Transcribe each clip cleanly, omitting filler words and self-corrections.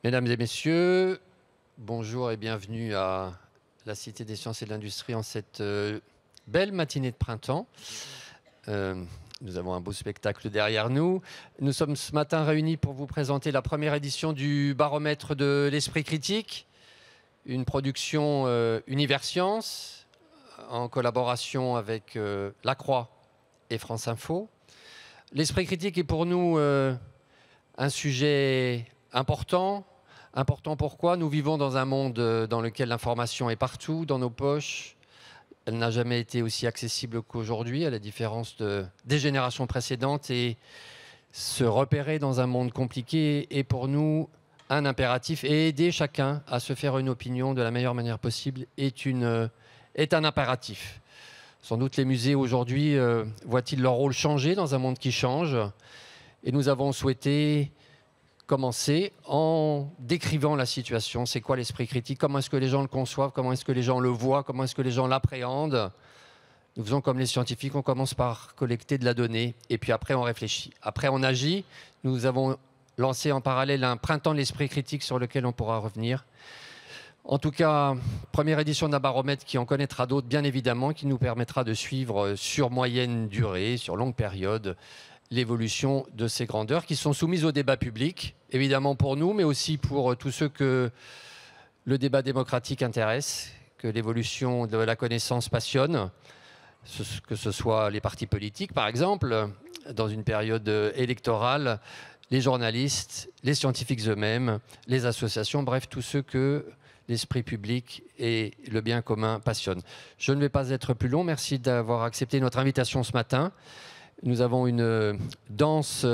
Mesdames et messieurs, bonjour et bienvenue à la Cité des Sciences et de l'Industrie en cette belle matinée de printemps. Nous avons un beau spectacle derrière nous. Nous sommes ce matin réunis pour vous présenter la première édition du Baromètre de l'Esprit Critique, une production Universcience en collaboration avec La Croix et France Info. L'Esprit Critique est pour nous un sujet important. Important pourquoi? Nous vivons dans un monde dans lequel l'information est partout, dans nos poches. Elle n'a jamais été aussi accessible qu'aujourd'hui, à la différence des générations précédentes. Et se repérer dans un monde compliqué est pour nous un impératif. Et aider chacun à se faire une opinion de la meilleure manière possible est un impératif. Sans doute les musées aujourd'hui voient-ils leur rôle changer dans un monde qui change. Et nous avons souhaité commencer en décrivant la situation. C'est quoi l'esprit critique? Comment est-ce que les gens le conçoivent? Comment est-ce que les gens le voient? Comment est-ce que les gens l'appréhendent? Nous faisons comme les scientifiques, on commence par collecter de la donnée et puis après on réfléchit. Après on agit. Nous avons lancé en parallèle un printemps de l'esprit critique sur lequel on pourra revenir. En tout cas, première édition d'un baromètre qui en connaîtra d'autres, bien évidemment, qui nous permettra de suivre sur moyenne durée, sur longue période, l'évolution de ces grandeurs qui sont soumises au débat public, évidemment pour nous, mais aussi pour tous ceux que le débat démocratique intéresse, que l'évolution de la connaissance passionne, que ce soit les partis politiques, par exemple, dans une période électorale, les journalistes, les scientifiques eux-mêmes, les associations, bref, tous ceux que l'esprit public et le bien commun passionnent. Je ne vais pas être plus long. Merci d'avoir accepté notre invitation ce matin. Nous avons une dense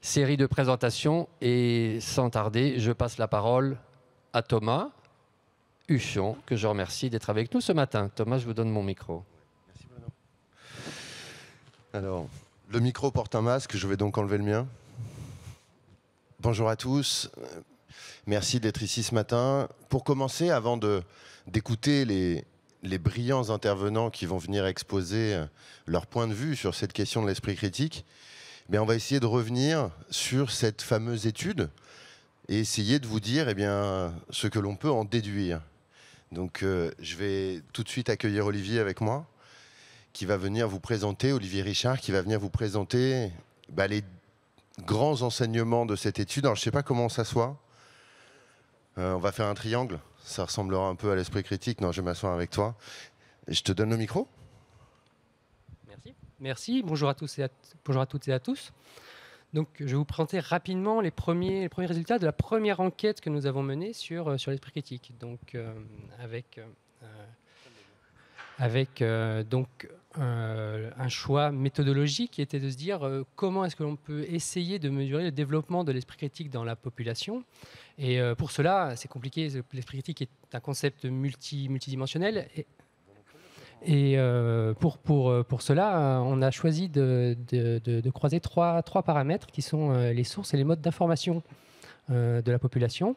série de présentations et sans tarder, je passe la parole à Thomas Huchon, que je remercie d'être avec nous ce matin. Thomas, je vous donne mon micro. Merci Bruno. Alors, le micro porte un masque, je vais donc enlever le mien. Bonjour à tous, merci d'être ici ce matin. Pour commencer, avant d'écouter les brillants intervenants qui vont venir exposer leur point de vue sur cette question de l'esprit critique, eh bien, on va essayer de revenir sur cette fameuse étude et essayer de vous dire ce que l'on peut en déduire. Donc je vais tout de suite accueillir Olivier avec moi, qui va venir vous présenter, Olivier Richard, qui va venir vous présenter les grands enseignements de cette étude. Alors je ne sais pas comment on s'assoit. On va faire un triangle. Ça ressemblera un peu à l'esprit critique. Non, je vais m'asseoir avec toi. Et je te donne le micro. Merci. Merci. Bonjour à tous bonjour à toutes et à tous. Donc, je vais vous présenter rapidement les premiers résultats de la première enquête que nous avons menée sur l'esprit critique. Donc, avec un choix méthodologique qui était de se dire comment est-ce que l'on peut essayer de mesurer le développement de l'esprit critique dans la population. Et pour cela, c'est compliqué. L'esprit critique est un concept multidimensionnel. Et pour cela, on a choisi de croiser trois paramètres qui sont les sources et les modes d'information de la population,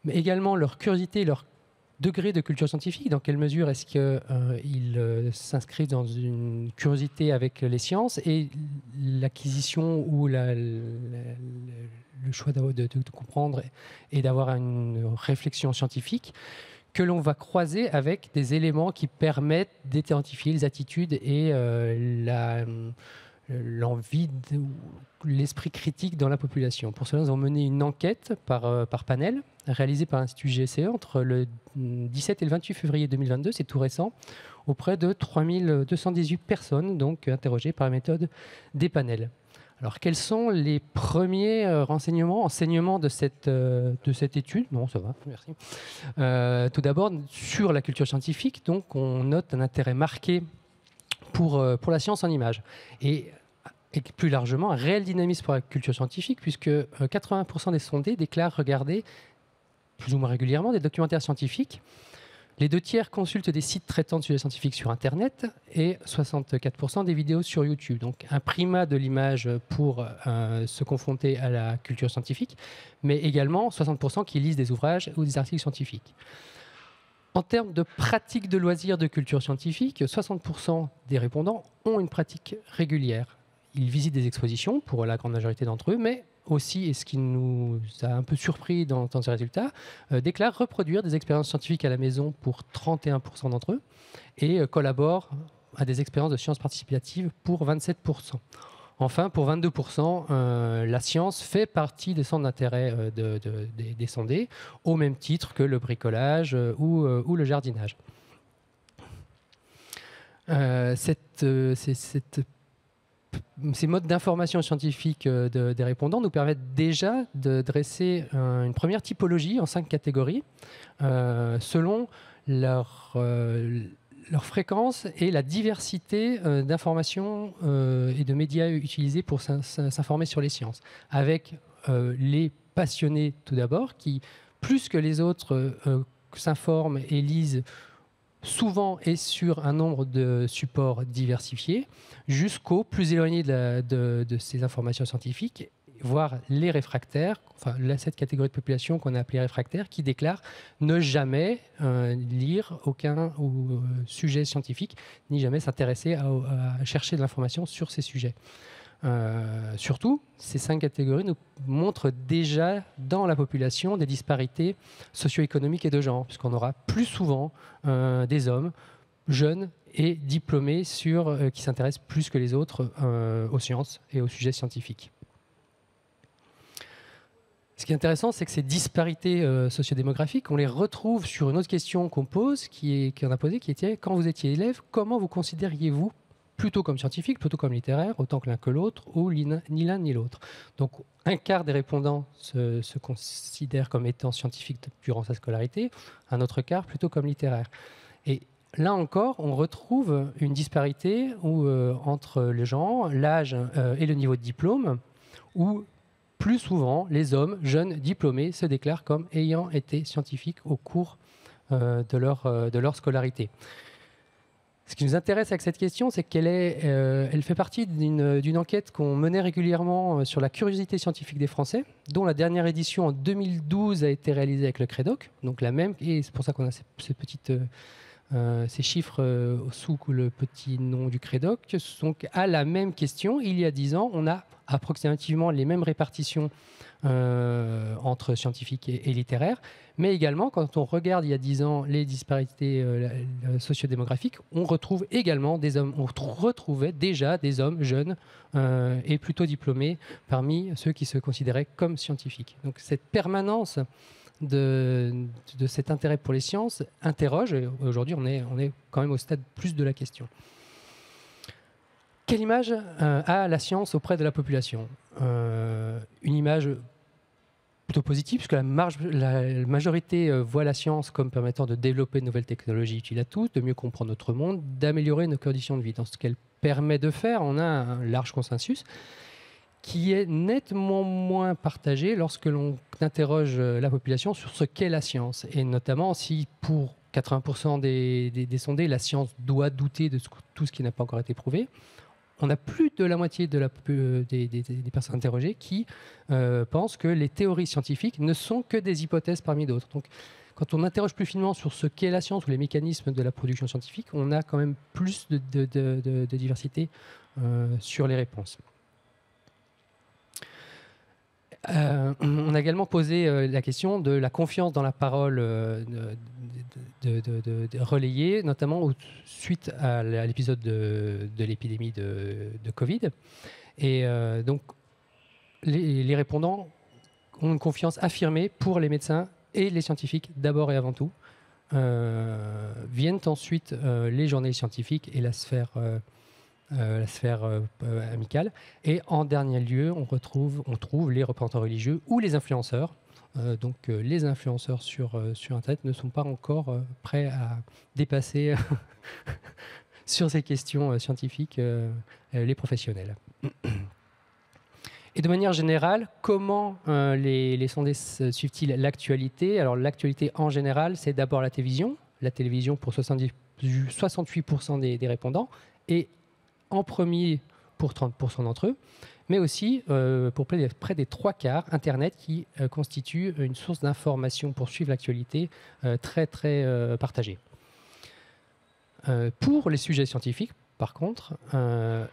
mais également leur curiosité, leur degré de culture scientifique. Dans quelle mesure est-ce qu'ils s'inscrivent dans une curiosité avec les sciences et l'acquisition ou le choix de comprendre et d'avoir une réflexion scientifique que l'on va croiser avec des éléments qui permettent d'identifier les attitudes et l'envie, l'esprit critique dans la population. Pour cela, nous avons mené une enquête par panel, réalisée par l'Institut GSE entre le 17 et le 28 février 2022, c'est tout récent, auprès de 3218 personnes donc interrogées par la méthode des panels. Alors, quels sont les premiers enseignements de cette étude? Non, ça va, merci. Tout d'abord, sur la culture scientifique, donc, on note un intérêt marqué pour la science en images. Et et plus largement un réel dynamisme pour la culture scientifique, puisque 80% des sondés déclarent regarder plus ou moins régulièrement des documentaires scientifiques. Les 2/3 consultent des sites traitant de sujets scientifiques sur Internet et 64% des vidéos sur YouTube. Donc un primat de l'image pour se confronter à la culture scientifique, mais également 60% qui lisent des ouvrages ou des articles scientifiques. En termes de pratique de loisirs de culture scientifique, 60% des répondants ont une pratique régulière. Ils visitent des expositions pour la grande majorité d'entre eux, mais aussi, et ce qui nous a un peu surpris dans ces résultats, déclarent reproduire des expériences scientifiques à la maison pour 31% d'entre eux et collaborent à des expériences de sciences participatives pour 27%. Enfin, pour 22%, la science fait partie des centres d'intérêt des sondés, au même titre que le bricolage ou le jardinage. Ces modes d'information scientifique des répondants nous permettent déjà de dresser une première typologie en 5 catégories selon leur fréquence et la diversité d'informations et de médias utilisés pour s'informer sur les sciences. Avec les passionnés tout d'abord, qui, plus que les autres, s'informent et lisent souvent et sur un nombre de supports diversifiés, jusqu'aux plus éloignés de ces informations scientifiques, voire les réfractaires, enfin cette catégorie de population qu'on a appelée réfractaire, qui déclarent ne jamais lire aucun sujet scientifique, ni jamais s'intéresser à chercher de l'information sur ces sujets. Surtout, ces 5 catégories nous montrent déjà dans la population des disparités socio-économiques et de genre, puisqu'on aura plus souvent des hommes jeunes et diplômés qui s'intéressent plus que les autres aux sciences et aux sujets scientifiques. Ce qui est intéressant, c'est que ces disparités sociodémographiques, on les retrouve sur une autre question qu'on pose, qu'on a posée, qui était quand vous étiez élève, comment vous considériez-vous plutôt comme scientifique, plutôt comme littéraire, autant que l'un que l'autre, ou ni l'un ni l'autre. Donc, un quart des répondants se considèrent comme étant scientifiques durant sa scolarité, un autre quart plutôt comme littéraire. Et là encore, on retrouve une disparité entre les gens, l'âge et le niveau de diplôme, où plus souvent, les hommes jeunes diplômés se déclarent comme ayant été scientifiques au cours de leur scolarité. Ce qui nous intéresse avec cette question, c'est elle fait partie d'une enquête qu'on menait régulièrement sur la curiosité scientifique des Français, dont la dernière édition en 2012 a été réalisée avec le CREDOC, donc la même, et c'est pour ça qu'on a ces chiffres sous le petit nom du CREDOC. Donc à la même question, il y a 10 ans, on a approximativement les mêmes répartitions entre scientifiques et littéraires, mais également, quand on regarde il y a 10 ans les disparités sociodémographiques, on retrouve également des hommes, on retrouvait déjà des hommes jeunes et plutôt diplômés parmi ceux qui se considéraient comme scientifiques. Donc cette permanence de cet intérêt pour les sciences interroge, et aujourd'hui on est quand même au stade plus de la question. Quelle image a la science auprès de la population ? Une image plutôt positive, puisque la majorité voit la science comme permettant de développer de nouvelles technologies utiles à tous, de mieux comprendre notre monde, d'améliorer nos conditions de vie. Dans ce qu'elle permet de faire, on a un large consensus qui est nettement moins partagé lorsque l'on interroge la population sur ce qu'est la science. Et notamment si pour 80% des sondés, la science doit douter de tout ce qui n'a pas encore été prouvé, on a plus de la moitié des personnes interrogées qui pensent que les théories scientifiques ne sont que des hypothèses parmi d'autres. Donc, quand on interroge plus finement sur ce qu'est la science ou les mécanismes de la production scientifique, on a quand même plus de diversité sur les réponses. On a également posé la question de la confiance dans la parole relayée, notamment suite à l'épisode de l'épidémie de Covid. Et donc, les répondants ont une confiance affirmée pour les médecins et les scientifiques, d'abord et avant tout. Viennent ensuite les journaux scientifiques et la sphère amicale. Et en dernier lieu, on trouve les représentants religieux ou les influenceurs. Donc les influenceurs sur Internet ne sont pas encore prêts à dépasser sur ces questions scientifiques les professionnels. Et de manière générale, comment les sondés suivent-ils l'actualité? Alors l'actualité en général, c'est d'abord la télévision pour 68% des répondants, et en premier pour 30% d'entre eux, mais aussi pour près des 3/4, Internet qui constitue une source d'information pour suivre l'actualité très partagée. Pour les sujets scientifiques, par contre,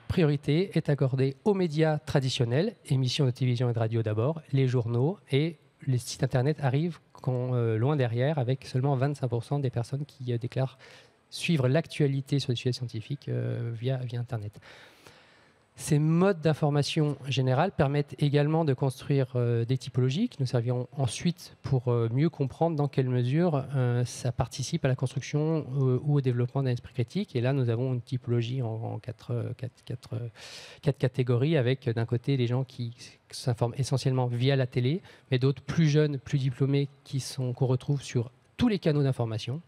priorité est accordée aux médias traditionnels, émissions de télévision et de radio d'abord, les journaux, et les sites Internet arrivent loin derrière, avec seulement 25% des personnes qui déclarent suivre l'actualité sur les sujets scientifiques via Internet. Ces modes d'information générale permettent également de construire des typologies qui nous serviront ensuite pour mieux comprendre dans quelle mesure ça participe à la construction ou au développement d'un esprit critique. Et là, nous avons une typologie en quatre catégories, avec d'un côté les gens qui s'informent essentiellement via la télé, mais d'autres plus jeunes, plus diplômés, qu'on retrouve sur tous les canaux d'information.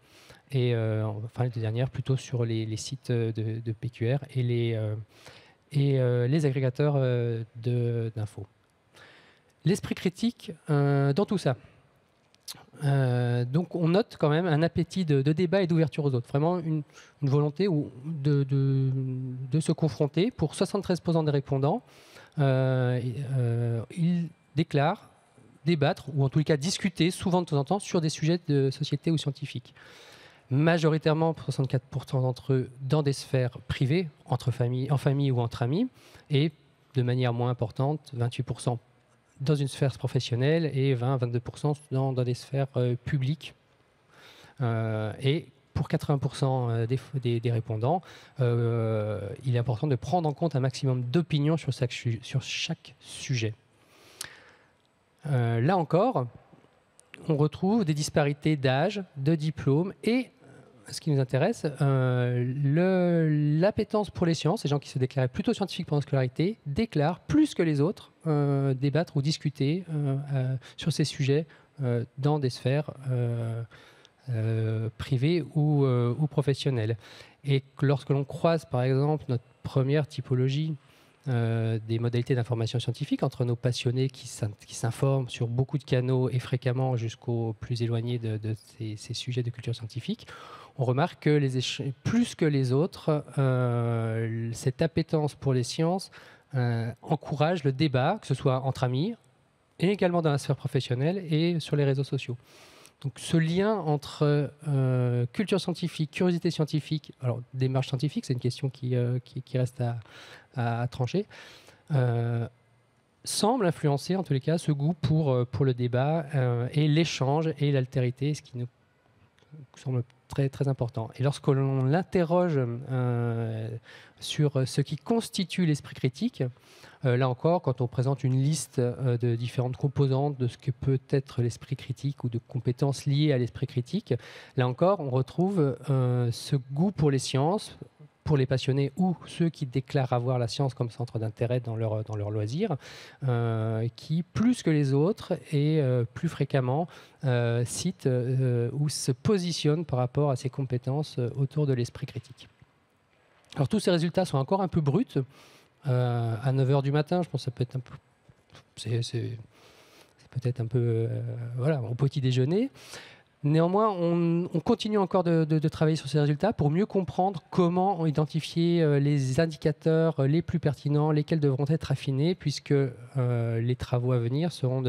Et enfin, les deux dernières plutôt sur les sites de PQR et les agrégateurs d'infos. L'esprit critique dans tout ça. Donc on note quand même un appétit de débat et d'ouverture aux autres. Vraiment une volonté de se confronter. Pour 73% des répondants, ils déclarent débattre, ou en tous les cas discuter, souvent de temps en temps, sur des sujets de société ou scientifiques. Majoritairement, pour 64% d'entre eux, dans des sphères privées, en famille ou entre amis, et de manière moins importante, 28% dans une sphère professionnelle et 20-22% dans des sphères publiques. Et pour 80% des répondants, il est important de prendre en compte un maximum d'opinions sur chaque sujet. Là encore, on retrouve des disparités d'âge, de diplôme et, ce qui nous intéresse, l'appétence pour les sciences. Les gens qui se déclaraient plutôt scientifiques pendant la scolarité déclarent plus que les autres débattre ou discuter sur ces sujets dans des sphères privées ou professionnelles. Et lorsque l'on croise, par exemple, notre première typologie des modalités d'information scientifique entre nos passionnés qui s'informent sur beaucoup de canaux et fréquemment jusqu'aux plus éloignés de ces sujets de culture scientifique, on remarque que plus que les autres, cette appétence pour les sciences encourage le débat, que ce soit entre amis et également dans la sphère professionnelle et sur les réseaux sociaux. Donc ce lien entre culture scientifique, curiosité scientifique, alors démarche scientifique, c'est une question qui reste à trancher, semble influencer en tous les cas ce goût pour le débat et l'échange et l'altérité, ce qui nous semble très important. Et lorsque l'on l'interroge sur ce qui constitue l'esprit critique, là encore, quand on présente une liste de différentes composantes de ce que peut être l'esprit critique ou de compétences liées à l'esprit critique, là encore, on retrouve ce goût pour les sciences, pour les passionnés ou ceux qui déclarent avoir la science comme centre d'intérêt dans leur loisir, qui, plus que les autres et plus fréquemment, citent ou se positionnent par rapport à ces compétences autour de l'esprit critique. Alors tous ces résultats sont encore un peu bruts. À 9h du matin, je pense que ça peut être un peu... C'est peut-être un peu... voilà, au petit déjeuner. Néanmoins, on continue encore de travailler sur ces résultats pour mieux comprendre comment identifier les indicateurs les plus pertinents, lesquels devront être affinés, puisque les travaux à venir seront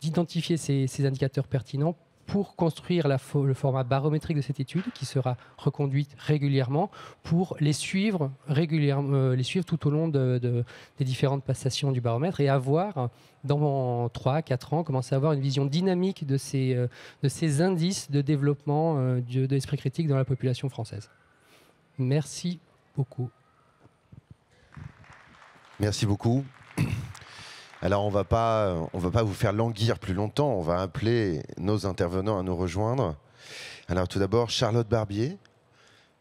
d'identifier ces indicateurs pertinents pour construire le format barométrique de cette étude qui sera reconduite régulièrement pour les suivre tout au long des différentes passations du baromètre et avoir, dans 3-4 ans, commencer à avoir une vision dynamique de ces indices de développement de l'esprit critique dans la population française. Merci beaucoup. Merci beaucoup. Alors, on va pas vous faire languir plus longtemps. On va appeler nos intervenants à nous rejoindre. Alors, tout d'abord, Charlotte Barbier.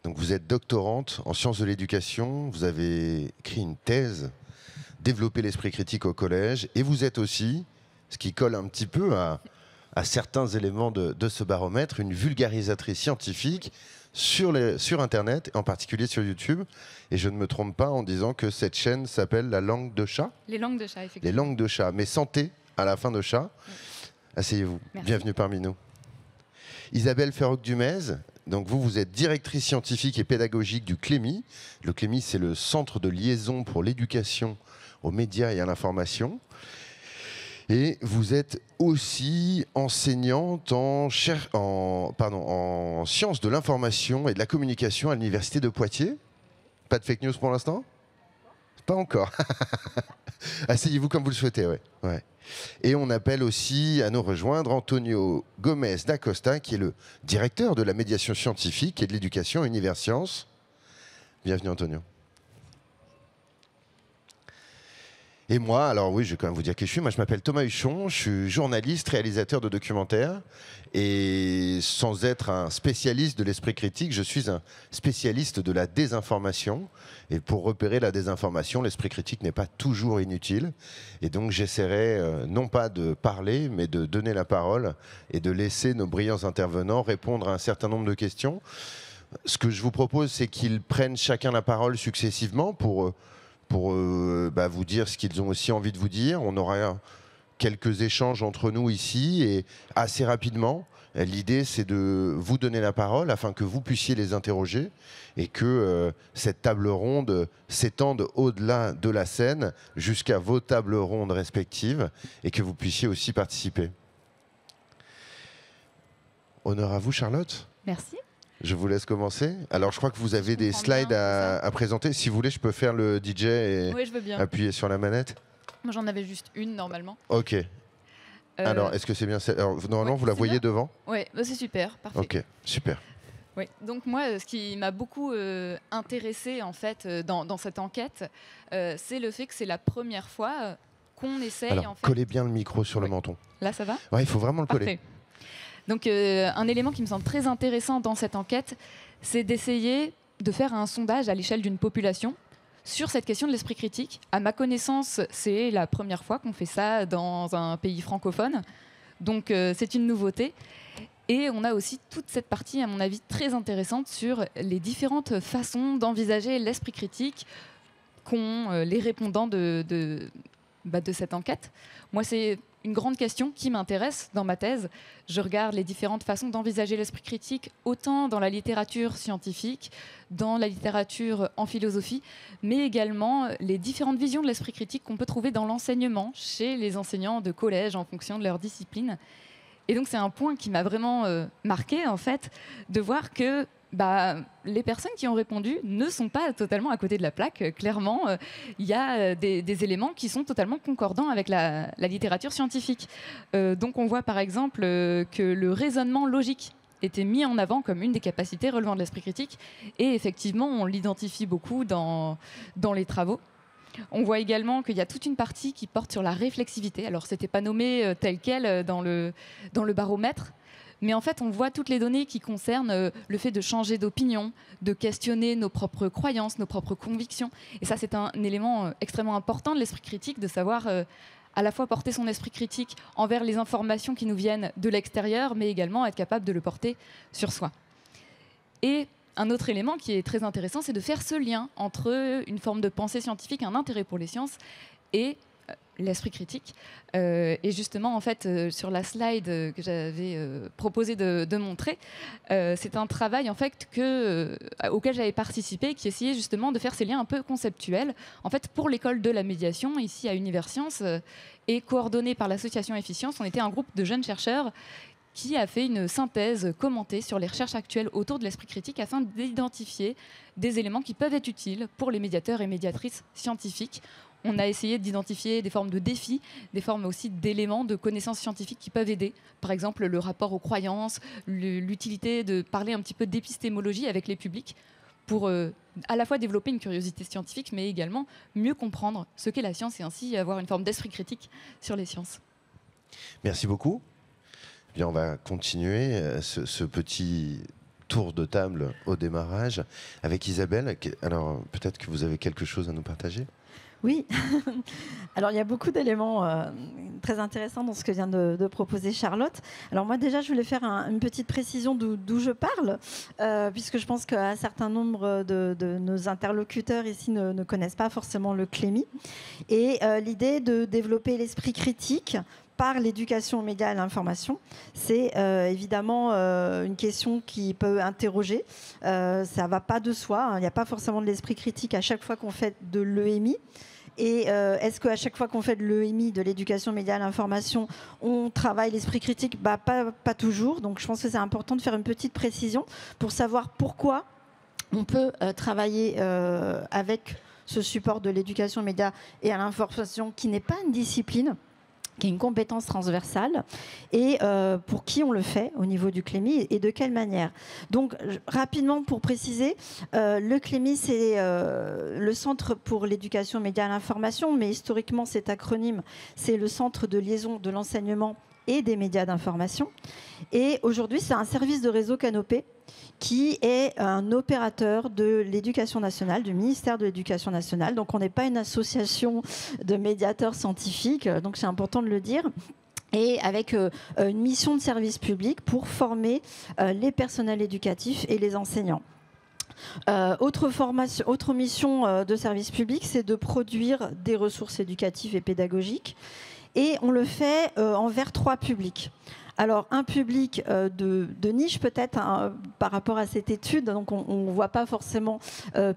Donc, vous êtes doctorante en sciences de l'éducation. Vous avez écrit une thèse, développer l'esprit critique au collège. Et vous êtes aussi, ce qui colle un petit peu à certains éléments de ce baromètre, une vulgarisatrice scientifique sur Internet, en particulier sur YouTube. Et je ne me trompe pas en disant que cette chaîne s'appelle La Langue de Chat. Les langues de chat, effectivement. Les Langues de Chat, mais sans T à la fin de chat. Oui. Asseyez-vous. Merci. Bienvenue parmi nous. Isabelle Ferroc-Dumez, donc vous êtes directrice scientifique et pédagogique du CLEMI. Le CLEMI, c'est le Centre de liaison pour l'éducation aux médias et à l'information. Et vous êtes aussi enseignante en sciences de l'information et de la communication à l'Université de Poitiers. Pas de fake news pour l'instant ? Pas encore. Asseyez-vous comme vous le souhaitez, ouais. Et on appelle aussi à nous rejoindre Antonio Gomez da Costa, qui est le directeur de la médiation scientifique et de l'éducation à Universcience. Bienvenue Antonio. Et moi, alors oui, je vais quand même vous dire qui je suis. Moi, je m'appelle Thomas Huchon, je suis journaliste, réalisateur de documentaires. Et sans être un spécialiste de l'esprit critique, je suis un spécialiste de la désinformation. Et pour repérer la désinformation, l'esprit critique n'est pas toujours inutile. Et donc, j'essaierai non pas de parler, mais de donner la parole et de laisser nos brillants intervenants répondre à un certain nombre de questions. Ce que je vous propose, c'est qu'ils prennent chacun la parole successivement pour vous dire ce qu'ils ont aussi envie de vous dire. On aura quelques échanges entre nous ici et assez rapidement. L'idée, c'est de vous donner la parole afin que vous puissiez les interroger et que cette table ronde s'étende au-delà de la scène jusqu'à vos tables rondes respectives et que vous puissiez aussi participer. Honneur à vous, Charlotte. Merci. Je vous laisse commencer. Alors, je crois que vous avez des slides à présenter. Si vous voulez, je peux faire le DJ et Oui, je veux bien. appuyer sur la manette. Moi, j'en avais juste une, normalement. Ok. Alors, est-ce que c'est bien ça? Alors, normalement, ouais, vous la c'est voyez bien. devant? Oui, bah, c'est super, parfait. Ok, super. Oui. Donc moi, ce qui m'a beaucoup intéressée en fait dans cette enquête, c'est le fait que c'est la première fois qu'on essaye. Alors, en fait... collez bien le micro sur le Ouais. menton. Là, ça va? Ouais, il faut vraiment le coller. Parfait. Donc un élément qui me semble très intéressant dans cette enquête, c'est d'essayer de faire un sondage à l'échelle d'une population sur cette question de l'esprit critique. À ma connaissance, c'est la première fois qu'on fait ça dans un pays francophone. Donc c'est une nouveauté. Et on a aussi toute cette partie, à mon avis, très intéressante sur les différentes façons d'envisager l'esprit critique qu'ont les répondants de cette enquête. Moi, c'est une grande question qui m'intéresse dans ma thèse. Je regarde les différentes façons d'envisager l'esprit critique, autant dans la littérature scientifique, dans la littérature en philosophie, mais également les différentes visions de l'esprit critique qu'on peut trouver dans l'enseignement, chez les enseignants de collège, en fonction de leur discipline. Et donc, c'est un point qui m'a vraiment marqué, en fait, de voir que les personnes qui ont répondu ne sont pas totalement à côté de la plaque. Clairement, il y a des éléments qui sont totalement concordants avec la littérature scientifique. Donc on voit par exemple que le raisonnement logique était mis en avant comme une des capacités relevant de l'esprit critique. Et effectivement, on l'identifie beaucoup dans les travaux. On voit également qu'il y a toute une partie qui porte sur la réflexivité. Alors, ce n'était pas nommé tel quel dans le baromètre, mais en fait, on voit toutes les données qui concernent le fait de changer d'opinion, de questionner nos propres croyances, nos propres convictions. Et ça, c'est un élément extrêmement important de l'esprit critique, de savoir à la fois porter son esprit critique envers les informations qui nous viennent de l'extérieur, mais également être capable de le porter sur soi. Et un autre élément qui est très intéressant, c'est de faire ce lien entre une forme de pensée scientifique, un intérêt pour les sciences, et l'esprit critique. Et justement, en fait, sur la slide que j'avais proposé de montrer, c'est un travail en fait auquel j'avais participé, qui essayait justement de faire ces liens un peu conceptuels. En fait, pour l'école de la médiation, ici à Universcience, et coordonné par l'association Efficience, on était un groupe de jeunes chercheurs qui a fait une synthèse commentée sur les recherches actuelles autour de l'esprit critique afin d'identifier des éléments qui peuvent être utiles pour les médiateurs et médiatrices scientifiques. On a essayé d'identifier des formes de défis, des formes aussi d'éléments de connaissances scientifiques qui peuvent aider. Par exemple, le rapport aux croyances, l'utilité de parler un petit peu d'épistémologie avec les publics pour à la fois développer une curiosité scientifique, mais également mieux comprendre ce qu'est la science et ainsi avoir une forme d'esprit critique sur les sciences. Merci beaucoup. Bien, on va continuer ce petit tour de table au démarrage avec Isabelle. Alors, peut-être que vous avez quelque chose à nous partager ? Oui, alors il y a beaucoup d'éléments très intéressant dans ce que vient de proposer Charlotte. Alors moi déjà, je voulais faire une petite précision d'où je parle, puisque je pense qu'un certain nombre de nos interlocuteurs ici ne connaissent pas forcément le Clémy. Et l'idée de développer l'esprit critique par l'éducation aux médias et à l'information, c'est évidemment une question qui peut interroger. Ça ne va pas de soi, hein. Il n'y a pas forcément de l'esprit critique à chaque fois qu'on fait de l'EMI. Et est-ce qu'à chaque fois qu'on fait de l'EMI, de l'éducation aux médias et à l'information, on travaille l'esprit critique ? Pas toujours. Donc je pense que c'est important de faire une petite précision pour savoir pourquoi on peut travailler avec ce support de l'éducation aux médias et à l'information qui n'est pas une discipline, qui est une compétence transversale, et pour qui on le fait au niveau du Clémy et de quelle manière. Donc rapidement pour préciser, le Clémy c'est le Centre pour l'éducation aux médias et à l'information, mais historiquement cet acronyme c'est le Centre de liaison de l'enseignement et des médias d'information. Et aujourd'hui c'est un service de réseau Canopé qui est un opérateur de l'éducation nationale, du ministère de l'Éducation nationale. Donc on n'est pas une association de médiateurs scientifiques, donc c'est important de le dire. Et avec une mission de service public pour former les personnels éducatifs et les enseignants. Autre mission de service public, c'est de produire des ressources éducatives et pédagogiques. Et on le fait envers 3 publics. Alors, un public de niche peut-être hein, par rapport à cette étude. Donc, on ne voit pas forcément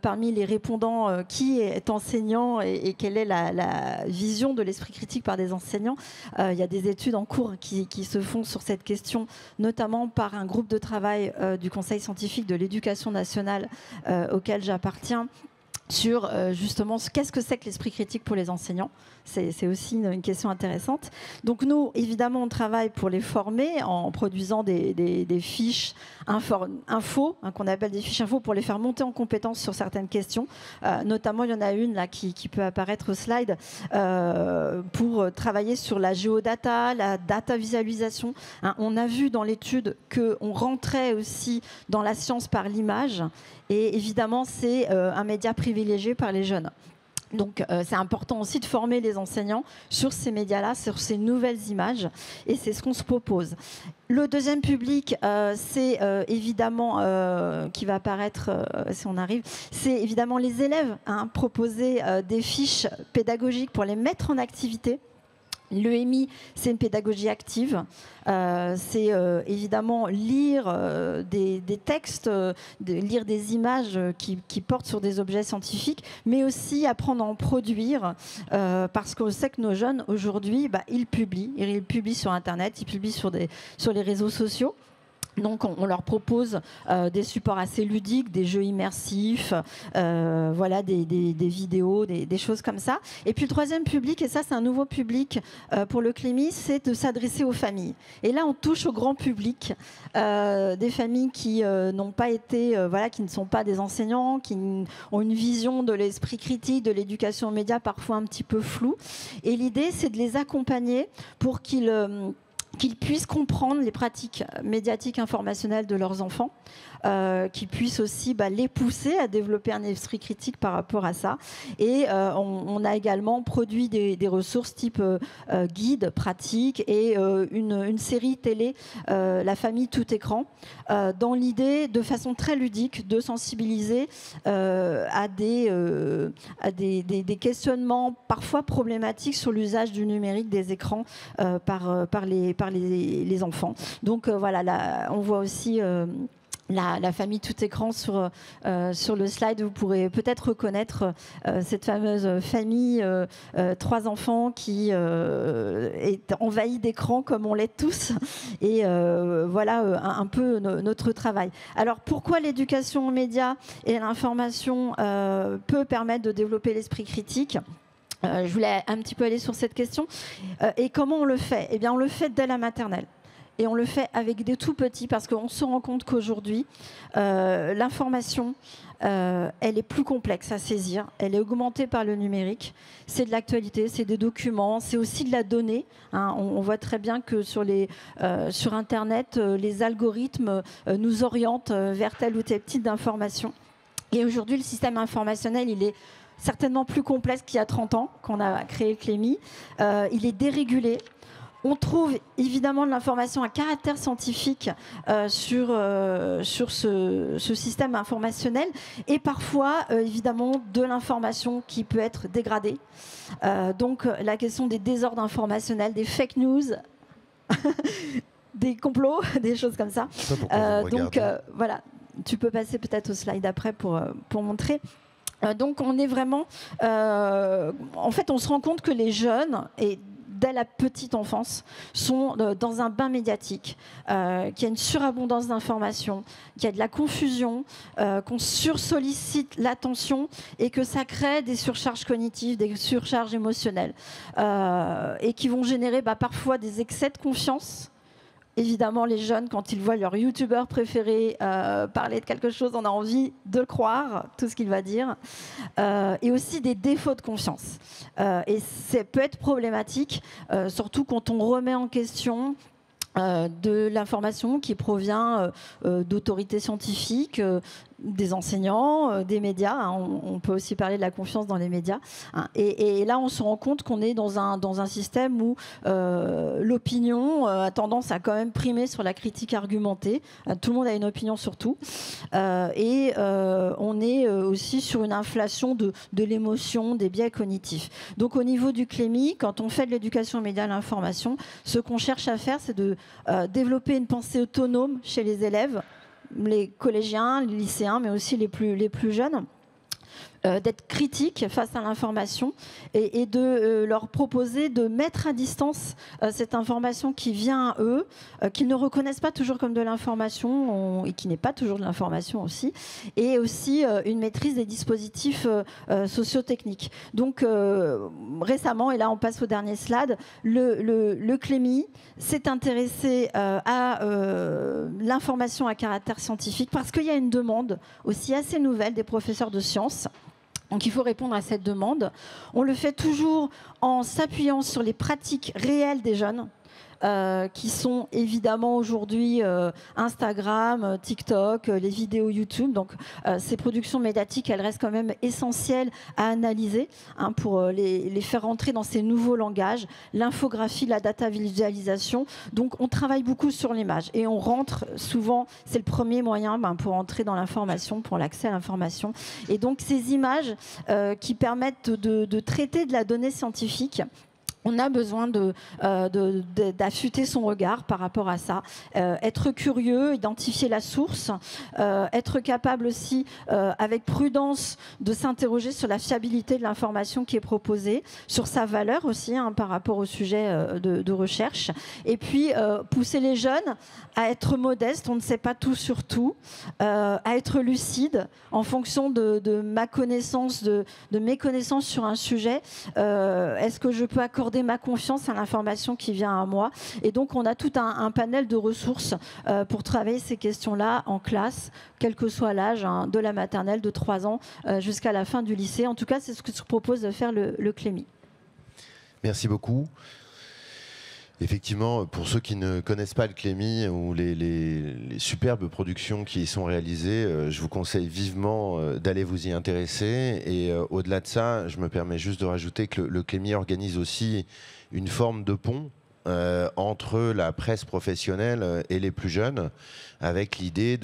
parmi les répondants qui est enseignant et quelle est la vision de l'esprit critique par des enseignants. Il y a des études en cours qui se font sur cette question, notamment par un groupe de travail du Conseil scientifique de l'éducation nationale auquel j'appartiens, sur justement qu'est-ce que c'est que l'esprit critique pour les enseignants. C'est aussi une question intéressante. Donc nous, évidemment, on travaille pour les former en produisant des fiches info, hein, qu'on appelle des fiches info, pour les faire monter en compétences sur certaines questions. Notamment, il y en a une là qui peut apparaître au slide pour travailler sur la géodata, la data visualisation. Hein, on a vu dans l'étude qu'on rentrait aussi dans la science par l'image. Et évidemment, c'est un média privilégié par les jeunes. Donc, c'est important aussi de former les enseignants sur ces médias-là, sur ces nouvelles images. Et c'est ce qu'on se propose. Le deuxième public, c'est évidemment, qui va apparaître si on arrive, c'est évidemment les élèves. Hein, proposer des fiches pédagogiques pour les mettre en activité. L'EMI, c'est une pédagogie active. C'est évidemment lire des textes, lire des images qui portent sur des objets scientifiques, mais aussi apprendre à en produire, parce qu'on sait que nos jeunes, aujourd'hui, ils publient sur Internet, ils publient sur les réseaux sociaux. Donc, on leur propose des supports assez ludiques, des jeux immersifs, voilà, des vidéos, des choses comme ça. Et puis, le troisième public, et ça, c'est un nouveau public pour le Clémy, c'est de s'adresser aux familles. Et là, on touche au grand public, des familles qui n'ont pas été, qui ne sont pas des enseignants, qui ont une vision de l'esprit critique, de l'éducation aux médias parfois un petit peu floue. Et l'idée, c'est de les accompagner pour qu'ils puissent comprendre les pratiques médiatiques informationnelles de leurs enfants, qu'ils puissent aussi les pousser à développer un esprit critique par rapport à ça. Et on a également produit des ressources type guide, pratique et une série télé, La famille tout écran, dans l'idée, de façon très ludique, de sensibiliser à des questionnements parfois problématiques sur l'usage du numérique, des écrans par les enfants. Donc voilà, là, on voit aussi la famille tout écran sur le slide. Vous pourrez peut-être reconnaître cette fameuse famille, 3 enfants qui est envahie d'écran comme on l'est tous. Et voilà un peu notre travail. Alors pourquoi l'éducation aux médias et à l'information peut permettre de développer l'esprit critique ? Je voulais un petit peu aller sur cette question. Et comment on le fait ? Eh bien, on le fait dès la maternelle. Et on le fait avec des tout petits, parce qu'on se rend compte qu'aujourd'hui, l'information, elle est plus complexe à saisir. Elle est augmentée par le numérique. C'est de l'actualité, c'est des documents, c'est aussi de la donnée. Hein. On voit très bien que sur Internet, les algorithmes nous orientent vers tel ou tel type d'information. Et aujourd'hui, le système informationnel, il est certainement plus complexe qu'il y a 30 ans, qu'on a créé le Clémy. Il est dérégulé. On trouve évidemment de l'information à caractère scientifique sur ce système informationnel et parfois évidemment de l'information qui peut être dégradée. Donc la question des désordres informationnels, des fake news, des complots, des choses comme ça. Donc voilà, tu peux passer peut-être au slide après pour montrer. Donc on est vraiment... en fait, on se rend compte que les jeunes... dès la petite enfance, sont dans un bain médiatique, qu'il y a une surabondance d'informations, qu'il y a de la confusion, qu'on sursollicite l'attention et que ça crée des surcharges cognitives, des surcharges émotionnelles et qui vont générer parfois des excès de confiance. Évidemment, les jeunes, quand ils voient leur youtubeur préféré parler de quelque chose, on a envie de le croire, tout ce qu'il va dire. Et aussi des défauts de confiance. Et ça peut être problématique, surtout quand on remet en question de l'information qui provient d'autorités scientifiques, des enseignants, des médias. On peut aussi parler de la confiance dans les médias. Et là, on se rend compte qu'on est dans un système où l'opinion a tendance à quand même primer sur la critique argumentée. Tout le monde a une opinion sur tout. Et on est aussi sur une inflation de l'émotion, des biais cognitifs. Donc au niveau du CLEMI, quand on fait de l'éducation aux médias à l'information, ce qu'on cherche à faire, c'est de développer une pensée autonome chez les élèves, les collégiens, les lycéens, mais aussi les plus jeunes, d'être critiques face à l'information et de leur proposer de mettre à distance cette information qui vient à eux, qu'ils ne reconnaissent pas toujours comme de l'information et qui n'est pas toujours de l'information aussi, et aussi une maîtrise des dispositifs socio-techniques. Donc récemment, et là on passe au dernier slide, le CLEMI s'est intéressé à l'information à caractère scientifique parce qu'il y a une demande aussi assez nouvelle des professeurs de sciences. Donc il faut répondre à cette demande. On le fait toujours en s'appuyant sur les pratiques réelles des jeunes, qui sont évidemment aujourd'hui Instagram, TikTok, les vidéos YouTube. Donc ces productions médiatiques, elles restent quand même essentielles à analyser pour les faire rentrer dans ces nouveaux langages, l'infographie, la data visualisation. Donc on travaille beaucoup sur l'image et on rentre souvent, c'est le premier moyen pour entrer dans l'information, pour l'accès à l'information. Et donc ces images qui permettent de traiter de la donnée scientifique, on a besoin d'affûter son regard par rapport à ça, être curieux, identifier la source, être capable aussi, avec prudence, de s'interroger sur la fiabilité de l'information qui est proposée, sur sa valeur aussi par rapport au sujet de recherche, et puis pousser les jeunes à être modestes, on ne sait pas tout sur tout, à être lucide en fonction de ma connaissance, de mes connaissances sur un sujet. Est-ce que je peux accorder ma confiance à l'information qui vient à moi? Et donc on a tout un panel de ressources pour travailler ces questions-là en classe, quel que soit l'âge, de la maternelle de 3 ans jusqu'à la fin du lycée. En tout cas, c'est ce que se propose de faire le CLEMI. Merci beaucoup. Effectivement, pour ceux qui ne connaissent pas le CLEMI ou les superbes productions qui y sont réalisées, je vous conseille vivement d'aller vous y intéresser. Et au-delà de ça, je me permets juste de rajouter que le CLEMI organise aussi une forme de pont entre la presse professionnelle et les plus jeunes, avec l'idée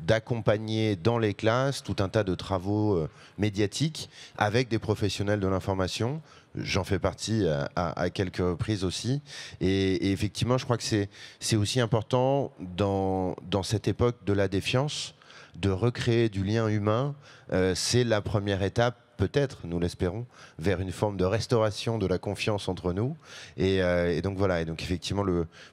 d'accompagner dans les classes tout un tas de travaux médiatiques avec des professionnels de l'information. J'en fais partie à quelques reprises aussi. Et effectivement, je crois que c'est aussi important dans cette époque de la défiance de recréer du lien humain. C'est la première étape, peut-être, nous l'espérons, vers une forme de restauration de la confiance entre nous. Et donc voilà. Et donc effectivement,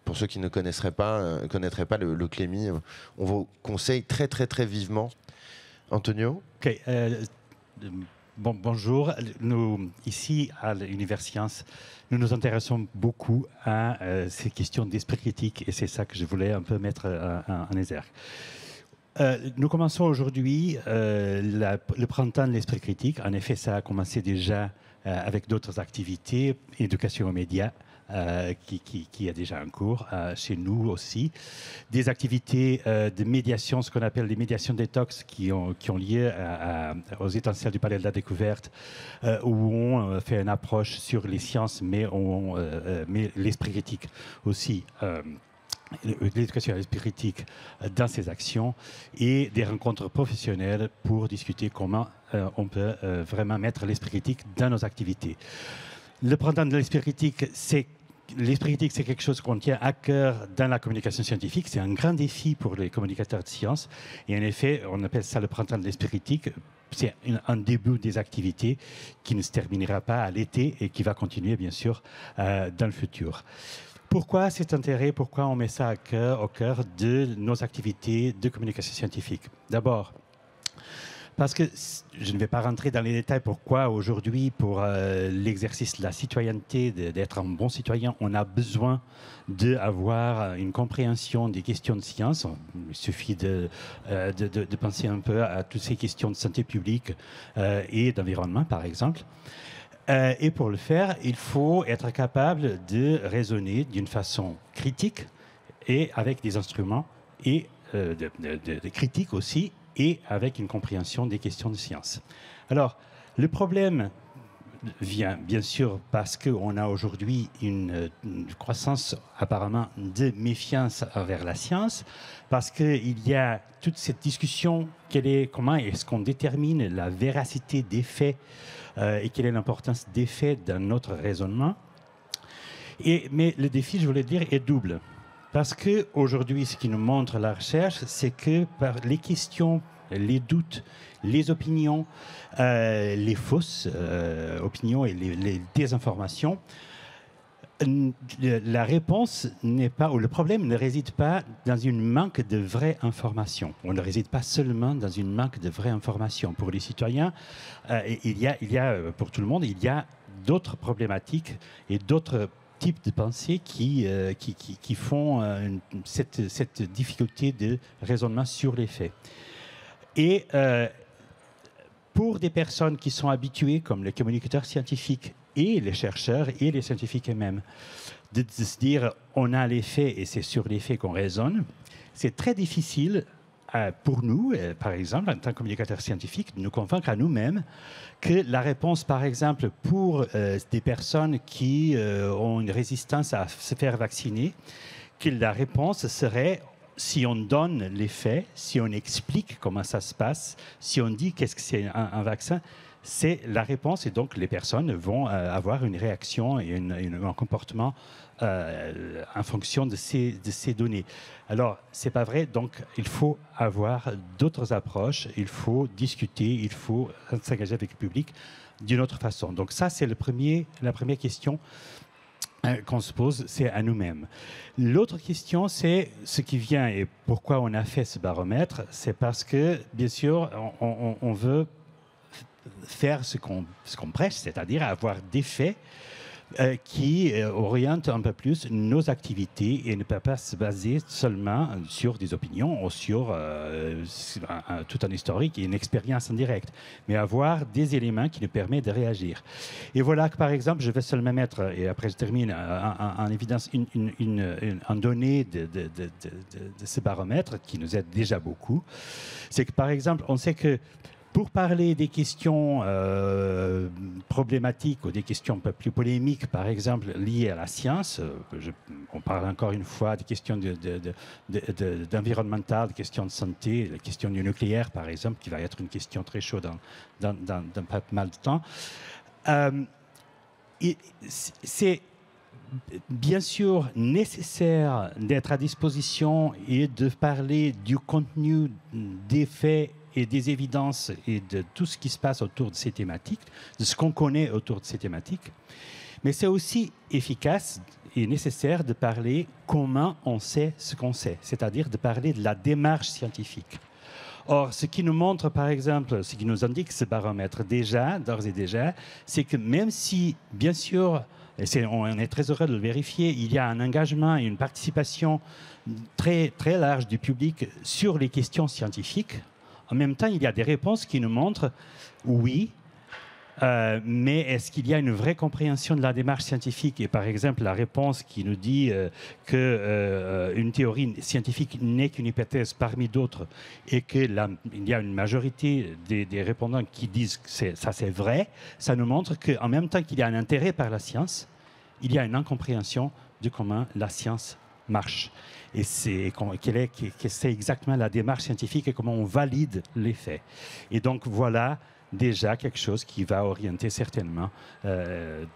pour ceux qui ne connaîtraient pas le CLEMI, on vous conseille très très très vivement. Antonio. Okay, bonjour. Nous, ici, à l'Univers Sciences, nous nous intéressons beaucoup à ces questions d'esprit critique et c'est ça que je voulais un peu mettre en exergue. Nous commençons aujourd'hui le printemps de l'esprit critique. En effet, ça a commencé déjà avec d'autres activités, éducation aux médias, qui a déjà un cours chez nous aussi. Des activités de médiation, ce qu'on appelle les médiations détox, qui ont lieu aux étincelles du Palais de la Découverte, où on fait une approche sur les sciences, mais l'esprit critique aussi. L'éducation à l'esprit critique dans ses actions et des rencontres professionnelles pour discuter comment on peut vraiment mettre l'esprit critique dans nos activités. Le printemps de l'esprit critique, c'est quelque chose qu'on tient à cœur dans la communication scientifique. C'est un grand défi pour les communicateurs de sciences. Et en effet, on appelle ça le printemps de l'esprit critique. C'est un début des activités qui ne se terminera pas à l'été et qui va continuer, bien sûr, dans le futur. Pourquoi cet intérêt? Pourquoi on met ça au cœur de nos activités de communication scientifique? D'abord, parce que je ne vais pas rentrer dans les détails pourquoi aujourd'hui, pour l'exercice de la citoyenneté, d'être un bon citoyen, on a besoin d'avoir une compréhension des questions de science. Il suffit de penser un peu à toutes ces questions de santé publique et d'environnement, par exemple. Et pour le faire, il faut être capable de raisonner d'une façon critique et avec des instruments et de critique aussi, et avec une compréhension des questions de science. Alors, le problème vient bien sûr parce qu'on a aujourd'hui une croissance apparemment de méfiance envers la science, parce qu'il y a toute cette discussion, comment est-ce qu'on détermine la véracité des faits et quelle est l'importance des faits dans notre raisonnement. Mais le défi, je voulais dire, est double. Parce qu'aujourd'hui, ce qui nous montre la recherche, c'est que par les questions, les doutes, les opinions, les fausses opinions et les désinformations, la réponse n'est pas, ou le problème ne réside pas dans une manque de vraies informations. On ne réside pas seulement dans une manque de vraies informations. Pour les citoyens, il y a, pour tout le monde, il y a d'autres problématiques et d'autres types de pensées qui font cette difficulté de raisonnement sur les faits. Et pour des personnes qui sont habituées, comme les communicateurs scientifiques et les chercheurs et les scientifiques eux-mêmes, de se dire on a les faits et c'est sur les faits qu'on raisonne, c'est très difficile pour nous, par exemple, en tant que communicateurs scientifiques, de nous convaincre à nous-mêmes que la réponse, par exemple, pour des personnes qui ont une résistance à se faire vacciner, que la réponse serait, si on donne les faits, si on explique comment ça se passe, si on dit qu'est-ce que c'est un vaccin, c'est la réponse, et donc les personnes vont avoir une réaction et un comportement en fonction de ces données. Alors, ce n'est pas vrai, donc il faut avoir d'autres approches, il faut discuter, il faut s'engager avec le public d'une autre façon. Donc ça, c'est la première question qu'on se pose, c'est à nous-mêmes. L'autre question, c'est ce qui vient et pourquoi on a fait ce baromètre, c'est parce que, bien sûr, on veut faire ce qu'on prêche, c'est-à-dire avoir des faits qui orientent un peu plus nos activités et ne peuvent pas se baser seulement sur des opinions ou sur tout un historique et une expérience en direct, mais avoir des éléments qui nous permettent de réagir. Et voilà que, par exemple, je vais seulement mettre, et après je termine, en évidence une donnée de ce baromètre qui nous aide déjà beaucoup. C'est que, par exemple, on sait que pour parler des questions problématiques ou des questions un peu plus polémiques, par exemple, liées à la science, on parle encore une fois des questions d'environnemental, des questions de santé, la question du nucléaire, par exemple, qui va être une question très chaude dans pas mal de temps. C'est bien sûr nécessaire d'être à disposition et de parler du contenu des faits et des évidences et de tout ce qui se passe autour de ces thématiques, de ce qu'on connaît autour de ces thématiques. Mais c'est aussi efficace et nécessaire de parler comment on sait ce qu'on sait, c'est-à-dire de parler de la démarche scientifique. Or, ce qui nous montre, par exemple, ce qui nous indique ce baromètre d'ores et déjà, c'est que même si, bien sûr, et on est très heureux de le vérifier, il y a un engagement et une participation très, très large du public sur les questions scientifiques, en même temps, il y a des réponses qui nous montrent, oui, Mais est-ce qu'il y a une vraie compréhension de la démarche scientifique? Et par exemple, la réponse qui nous dit qu'une théorie scientifique n'est qu'une hypothèse parmi d'autres et qu'il y a une majorité des répondants qui disent que ça c'est vrai, ça nous montre qu'en même temps qu'il y a un intérêt par la science, il y a une incompréhension de comment la science marche. Et c'est exactement la démarche scientifique et comment on valide les faits. Et donc voilà déjà quelque chose qui va orienter certainement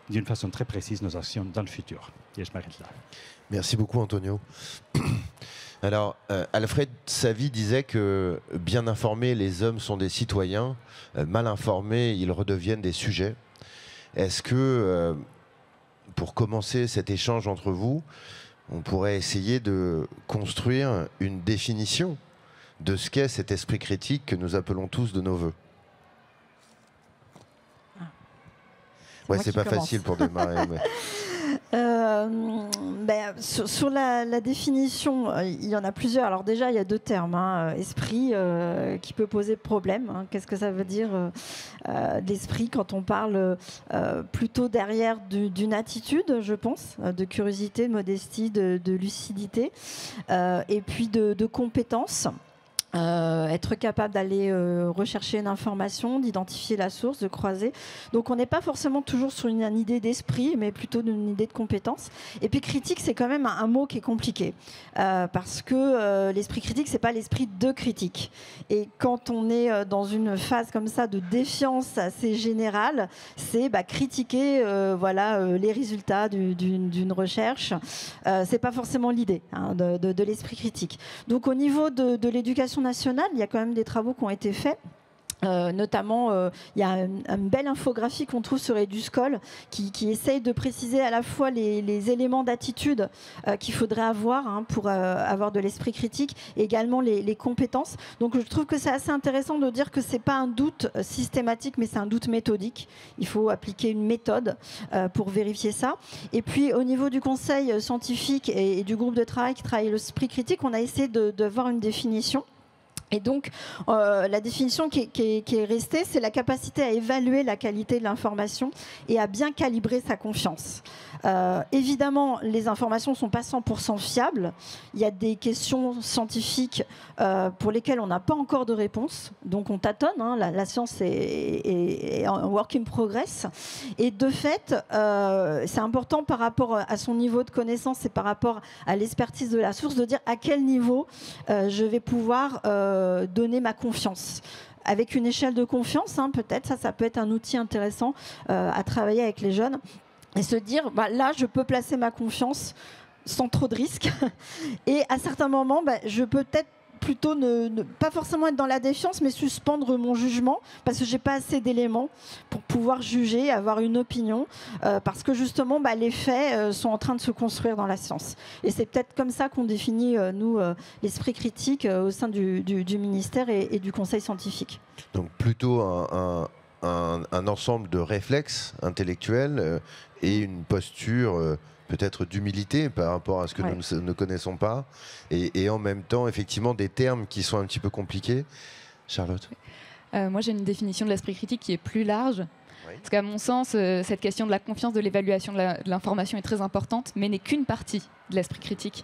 d'une façon très précise nos actions dans le futur. Et je m'arrête là. Merci beaucoup Antonio. Alors, Alfred Savy disait que bien informés, les hommes sont des citoyens, mal informés, ils redeviennent des sujets. Est-ce que, pour commencer cet échange entre vous, on pourrait essayer de construire une définition de ce qu'est cet esprit critique que nous appelons tous de nos voeux? Ouais, c'est pas facile pour démarrer. Mais... sur la définition, il y en a plusieurs. Alors déjà, il y a deux termes. Esprit qui peut poser problème. Qu'est-ce que ça veut dire l'esprit quand on parle plutôt derrière d'une attitude, je pense, de curiosité, de modestie, de lucidité, et puis de compétences. Être capable d'aller rechercher une information, d'identifier la source, de croiser. Donc on n'est pas forcément toujours sur une idée d'esprit, mais plutôt d'une idée de compétence. Et puis critique, c'est quand même un mot qui est compliqué, parce que l'esprit critique, c'est pas l'esprit de critique. Et quand on est dans une phase comme ça de défiance assez générale, c'est critiquer les résultats d'une recherche. C'est pas forcément l'idée de l'esprit critique. Donc au niveau de l'éducation nationale, il y a quand même des travaux qui ont été faits. Notamment, il y a une belle infographie qu'on trouve sur EduScol qui essaye de préciser à la fois les éléments d'attitude qu'il faudrait avoir pour avoir de l'esprit critique, et également les compétences. Donc je trouve que c'est assez intéressant de dire que ce n'est pas un doute systématique, mais c'est un doute méthodique. Il faut appliquer une méthode pour vérifier ça. Et puis au niveau du conseil scientifique et du groupe de travail qui travaille l'esprit critique, on a essayé de voir une définition. Et donc, la définition qui est restée, c'est la capacité à évaluer la qualité de l'information et à bien calibrer sa confiance. Évidemment, les informations ne sont pas 100% fiables. Il y a des questions scientifiques pour lesquelles on n'a pas encore de réponse. Donc, on tâtonne. La science est en work in progress. Et de fait, c'est important par rapport à son niveau de connaissance et par rapport à l'expertise de la source de dire à quel niveau je vais pouvoir donner ma confiance. Avec une échelle de confiance, peut-être, ça peut être un outil intéressant à travailler avec les jeunes et se dire, là, je peux placer ma confiance sans trop de risques. Et à certains moments, je peux peut-être plutôt ne pas forcément être dans la défiance, mais suspendre mon jugement parce que j'ai pas assez d'éléments pour pouvoir juger, avoir une opinion, parce que justement les faits sont en train de se construire dans la science. Et c'est peut-être comme ça qu'on définit nous l'esprit critique au sein du ministère et du conseil scientifique. Donc plutôt un ensemble de réflexes intellectuels et une posture peut-être d'humilité par rapport à ce que nous ne connaissons pas, et en même temps, effectivement, des termes qui sont un petit peu compliqués. Charlotte? Moi, j'ai une définition de l'esprit critique qui est plus large. Parce qu'à mon sens, cette question de la confiance, de l'évaluation de l'information est très importante, mais n'est qu'une partie de l'esprit critique.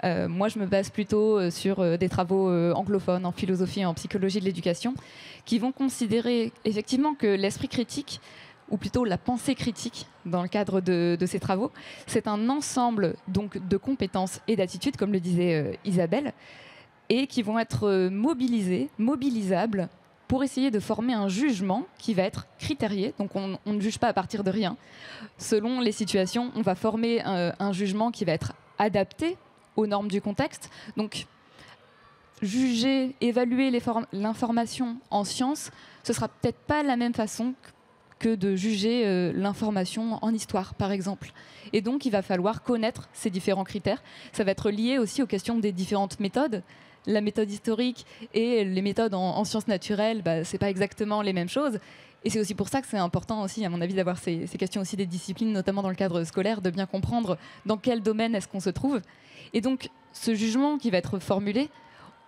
Moi, je me base plutôt sur des travaux anglophones en philosophie et en psychologie de l'éducation, qui vont considérer effectivement que l'esprit critique, ou plutôt la pensée critique dans le cadre de ces travaux, c'est un ensemble donc de compétences et d'attitudes, comme le disait Isabelle, et qui vont être mobilisables pour essayer de former un jugement qui va être critérié. Donc on ne juge pas à partir de rien. Selon les situations, on va former un jugement qui va être adapté aux normes du contexte. Donc juger, évaluer l'information en sciences, ce sera peut-être pas la même façon que de juger l'information en histoire, par exemple. Et donc, il va falloir connaître ces différents critères. Ça va être lié aussi aux questions des différentes méthodes. La méthode historique et les méthodes en sciences naturelles, c'est pas exactement les mêmes choses. Et c'est aussi pour ça que c'est important aussi, à mon avis, d'avoir ces questions aussi des disciplines, notamment dans le cadre scolaire, de bien comprendre dans quel domaine est-ce qu'on se trouve. Et donc, ce jugement qui va être formulé,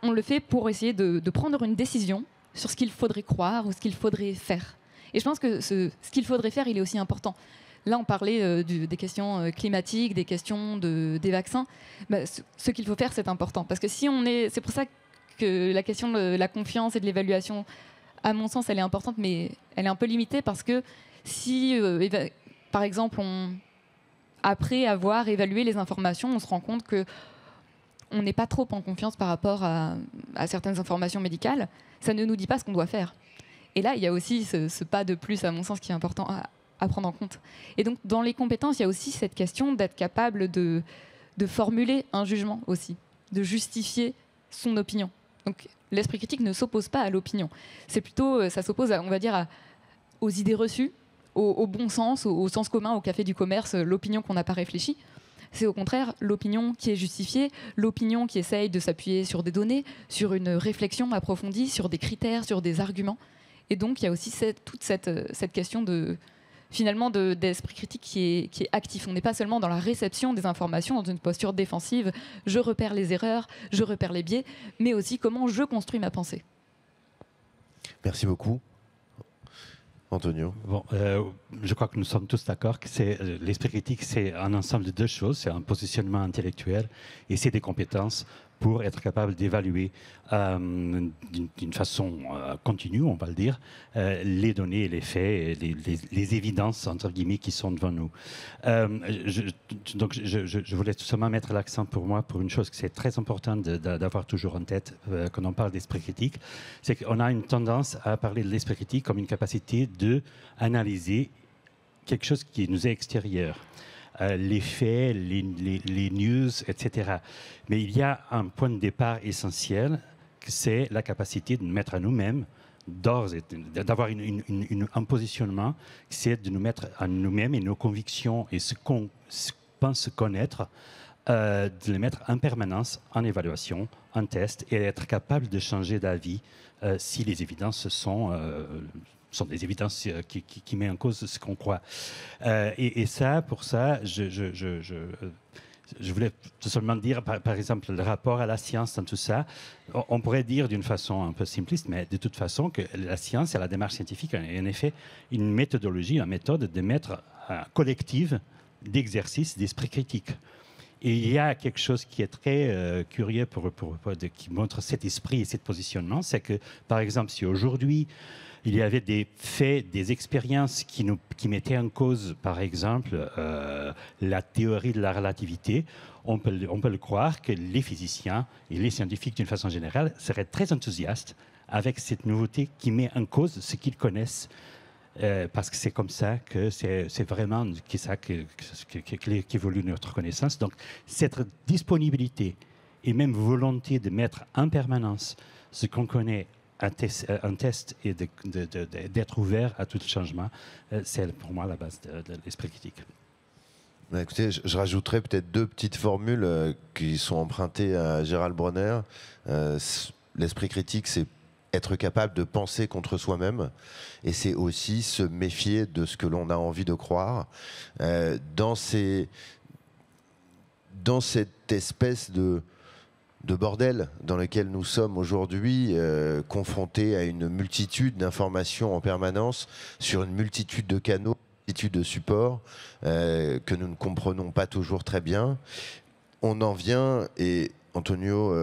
on le fait pour essayer de prendre une décision sur ce qu'il faudrait croire ou ce qu'il faudrait faire. Et je pense que ce qu'il faudrait faire, il est aussi important. Là, on parlait des questions climatiques, des questions des vaccins. Bah, ce qu'il faut faire, c'est important. Parce que c'est pour ça que la question de la confiance et de l'évaluation, à mon sens, elle est importante, mais elle est un peu limitée parce que si, par exemple, après avoir évalué les informations, on se rend compte que on n'est pas trop en confiance par rapport à certaines informations médicales, ça ne nous dit pas ce qu'on doit faire. Et là, il y a aussi ce pas de plus, à mon sens, qui est important à prendre en compte. Et donc, dans les compétences, il y a aussi cette question d'être capable de formuler un jugement aussi, de justifier son opinion. Donc, l'esprit critique ne s'oppose pas à l'opinion. C'est plutôt, ça s'oppose, on va dire, aux idées reçues, au bon sens, au sens commun, au café du commerce, l'opinion qu'on n'a pas réfléchie. C'est au contraire l'opinion qui est justifiée, l'opinion qui essaye de s'appuyer sur des données, sur une réflexion approfondie, sur des critères, sur des arguments. Et donc, il y a aussi toute cette question finalement d'esprit critique qui est actif. On n'est pas seulement dans la réception des informations, dans une posture défensive, je repère les erreurs, je repère les biais, mais aussi comment je construis ma pensée. Merci beaucoup. Antonio. Bon, je crois que nous sommes tous d'accord que l'esprit critique, c'est un ensemble de deux choses. C'est un positionnement intellectuel et c'est des compétences pour être capable d'évaluer d'une façon continue, on va le dire, les données, les faits, les évidences, entre guillemets, qui sont devant nous. Donc, je voulais tout simplement mettre l'accent pour moi pour une chose que c'est très important d'avoir toujours en tête quand on parle d'esprit critique, c'est qu'on a une tendance à parler de l'esprit critique comme une capacité d'analyser quelque chose qui nous est extérieur. Les faits, les news, etc. Mais il y a un point de départ essentiel, c'est la capacité de nous mettre à nous-mêmes, d'avoir un positionnement, c'est de nous mettre à nous-mêmes et nos convictions et ce qu'on pense connaître, de les mettre en permanence en évaluation, en test, et être capable de changer d'avis si les évidences sont des évidences qui mettent en cause ce qu'on croit. Et ça, pour ça, je voulais tout simplement dire, par exemple, le rapport à la science dans tout ça, on pourrait dire d'une façon un peu simpliste, mais de toute façon, que la science et la démarche scientifique est en effet une méthodologie, une méthode de mettre collective d'exercice d'esprit critique. Et il y a quelque chose qui est très curieux qui montre cet esprit et ce positionnement, c'est que, par exemple, si aujourd'hui, il y avait des faits, des expériences qui mettaient en cause, par exemple, la théorie de la relativité, on peut le croire que les physiciens et les scientifiques, d'une façon générale, seraient très enthousiastes avec cette nouveauté qui met en cause ce qu'ils connaissent. Parce que c'est comme ça que c'est vraiment qu'évolue notre connaissance. Donc, cette disponibilité et même volonté de mettre en permanence ce qu'on connaît un test et d'être ouvert à tout changement, c'est pour moi la base de l'esprit critique. Bah, écoutez, je rajouterais peut-être deux petites formules qui sont empruntées à Gérald Bronner. L'esprit critique, c'est être capable de penser contre soi-même, et c'est aussi se méfier de ce que l'on a envie de croire. Dans cette espèce de bordel dans lequel nous sommes aujourd'hui, confrontés à une multitude d'informations en permanence, sur une multitude de canaux, une multitude de supports que nous ne comprenons pas toujours très bien, on en vient, et Antonio,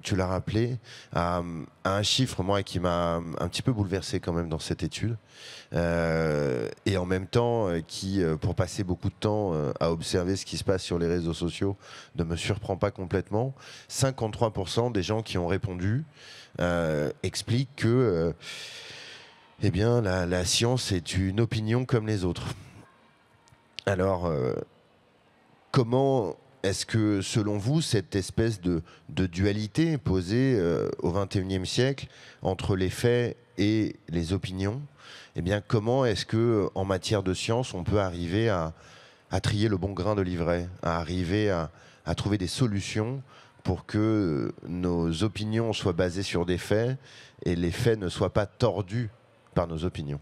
tu l'as rappelé, à un chiffre, moi, qui m'a un petit peu bouleversé quand même dans cette étude, et en même temps qui, pour passer beaucoup de temps à observer ce qui se passe sur les réseaux sociaux, ne me surprend pas complètement. 53% des gens qui ont répondu expliquent que eh bien, la science est une opinion comme les autres. Alors, comment est-ce que, selon vous, cette espèce de dualité posée au XXIe siècle entre les faits et les opinions, eh bien, comment est-ce que, en matière de science, on peut arriver à trier le bon grain de livret, à arriver à trouver des solutions pour que nos opinions soient basées sur des faits et les faits ne soient pas tordus par nos opinions?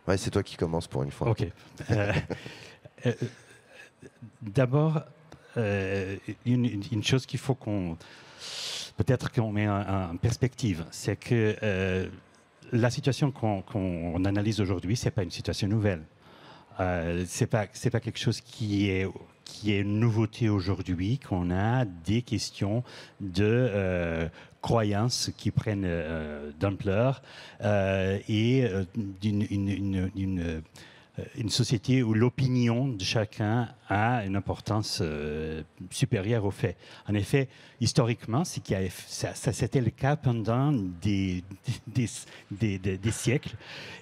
Ouais, c'est toi qui commences pour une fois. Ok. D'abord, une chose qu'il faut peut-être qu'on met en perspective, c'est que la situation qu'on analyse aujourd'hui, ce n'est pas une situation nouvelle. C'est pas quelque chose qui est une nouveauté aujourd'hui, qu'on a des questions de croyances qui prennent d'ampleur et une société où l'opinion de chacun a une importance supérieure aux faits. En effet, historiquement, c'était le cas pendant des siècles.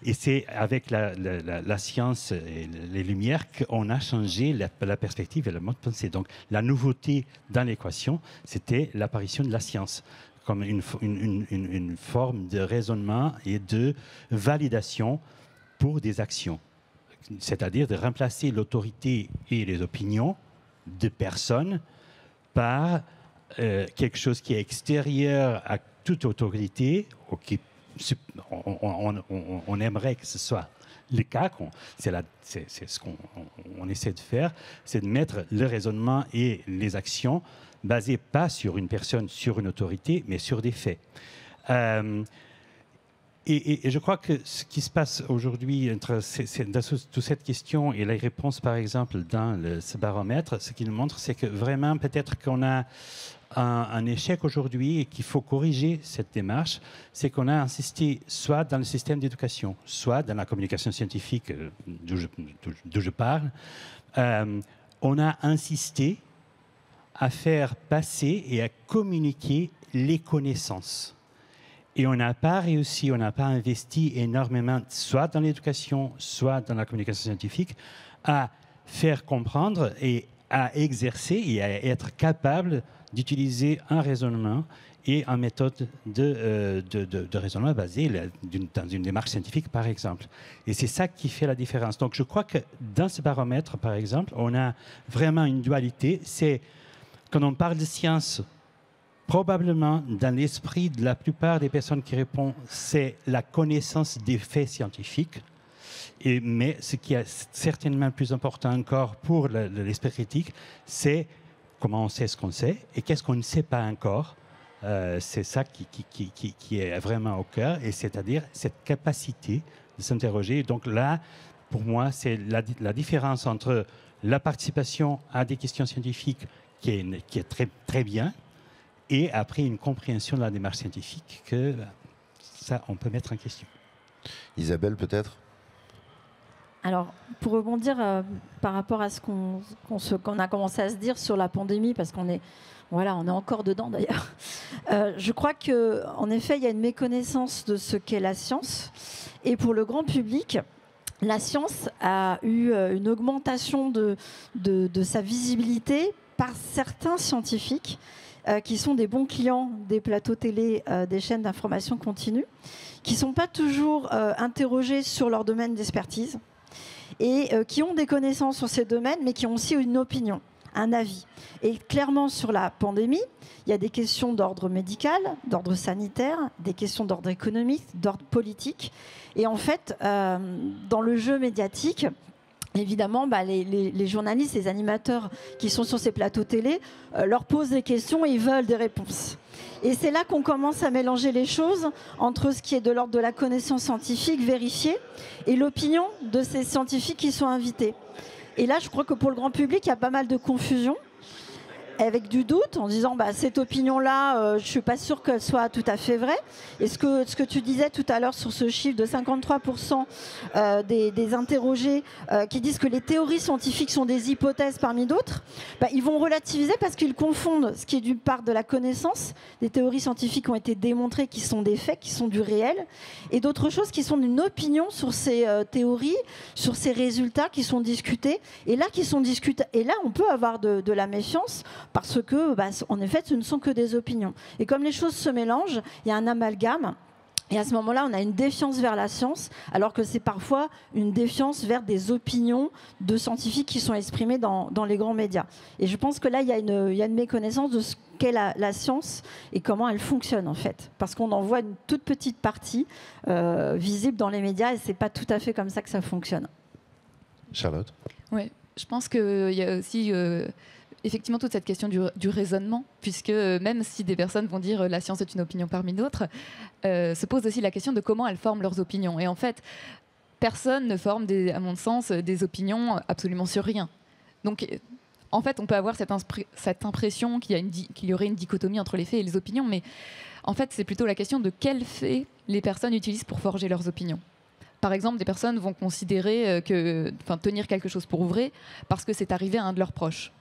Et c'est avec la science et les Lumières qu'on a changé la perspective et le mode de pensée. Donc, la nouveauté dans l'équation, c'était l'apparition de la science comme une forme de raisonnement et de validation pour des actions. C'est-à-dire de remplacer l'autorité et les opinions de personnes par quelque chose qui est extérieur à toute autorité, ou on aimerait que ce soit le cas. C'est ce qu'on essaie de faire, c'est de mettre le raisonnement et les actions basées pas sur une personne, sur une autorité, mais sur des faits. Et je crois que ce qui se passe aujourd'hui dans toute cette question et les réponses, par exemple, dans ce baromètre, ce qu'il nous montre, c'est que vraiment, peut-être qu'on a un échec aujourd'hui et qu'il faut corriger cette démarche, c'est qu'on a insisté soit dans le système d'éducation, soit dans la communication scientifique d'où je parle, on a insisté à faire passer et à communiquer les connaissances. Et on n'a pas réussi, on n'a pas investi énormément, soit dans l'éducation, soit dans la communication scientifique, à faire comprendre et à exercer et à être capable d'utiliser un raisonnement et une méthode de raisonnement basée dans une démarche scientifique, par exemple. Et c'est ça qui fait la différence. Donc je crois que dans ce baromètre, par exemple, on a vraiment une dualité. C'est quand on parle de science, probablement, dans l'esprit de la plupart des personnes qui répondent, c'est la connaissance des faits scientifiques. Mais ce qui est certainement plus important encore pour l'esprit critique, c'est comment on sait ce qu'on sait et qu'est-ce qu'on ne sait pas encore. C'est ça qui est vraiment au cœur, et c'est-à-dire cette capacité de s'interroger. Donc là, pour moi, c'est la différence entre la participation à des questions scientifiques qui est très, très bien, et après une compréhension de la démarche scientifique que ça, on peut mettre en question. Isabelle, peut-être ? Alors, pour rebondir par rapport à ce qu'on a commencé à se dire sur la pandémie, parce qu'on est encore dedans d'ailleurs, je crois qu'en effet, il y a une méconnaissance de ce qu'est la science. Et pour le grand public, la science a eu une augmentation de sa visibilité par certains scientifiques qui sont des bons clients des plateaux télé, des chaînes d'information continue, qui ne sont pas toujours interrogés sur leur domaine d'expertise et qui ont des connaissances sur ces domaines, mais qui ont aussi une opinion, un avis. Et clairement, sur la pandémie, il y a des questions d'ordre médical, d'ordre sanitaire, des questions d'ordre économique, d'ordre politique. Et en fait, dans le jeu médiatique, évidemment, les journalistes, les animateurs qui sont sur ces plateaux télé leur posent des questions et ils veulent des réponses. Et c'est là qu'on commence à mélanger les choses entre ce qui est de l'ordre de la connaissance scientifique vérifiée et l'opinion de ces scientifiques qui sont invités. Et là, je crois que pour le grand public, il y a pas mal de confusion, avec du doute, en disant cette opinion-là, je ne suis pas sûre qu'elle soit tout à fait vraie. Et ce que tu disais tout à l'heure sur ce chiffre de 53% des interrogés qui disent que les théories scientifiques sont des hypothèses parmi d'autres, ils vont relativiser parce qu'ils confondent ce qui est d'une part de la connaissance, des théories scientifiques qui ont été démontrées, qui sont des faits, qui sont du réel, et d'autres choses qui sont d'une opinion sur ces théories, sur ces résultats qui sont discutés, et là on peut avoir de la méfiance, parce que, en effet, ce ne sont que des opinions. Et comme les choses se mélangent, il y a un amalgame. Et à ce moment-là, on a une défiance vers la science, alors que c'est parfois une défiance vers des opinions de scientifiques qui sont exprimées dans les grands médias. Et je pense que là, il y a une méconnaissance de ce qu'est la science et comment elle fonctionne, en fait. Parce qu'on en voit une toute petite partie visible dans les médias, et ce n'est pas tout à fait comme ça que ça fonctionne. Charlotte ? Oui, je pense qu'il y a aussi effectivement toute cette question du raisonnement, puisque même si des personnes vont dire la science est une opinion parmi d'autres, se pose aussi la question de comment elles forment leurs opinions. Et en fait, personne ne forme, à mon sens, des opinions absolument sur rien. Donc, en fait, on peut avoir cette impression qu'il y aurait une dichotomie entre les faits et les opinions, mais en fait, c'est plutôt la question de quels faits les personnes utilisent pour forger leurs opinions. Par exemple, des personnes vont considérer tenir quelque chose pour vrai parce que c'est arrivé à un de leurs proches.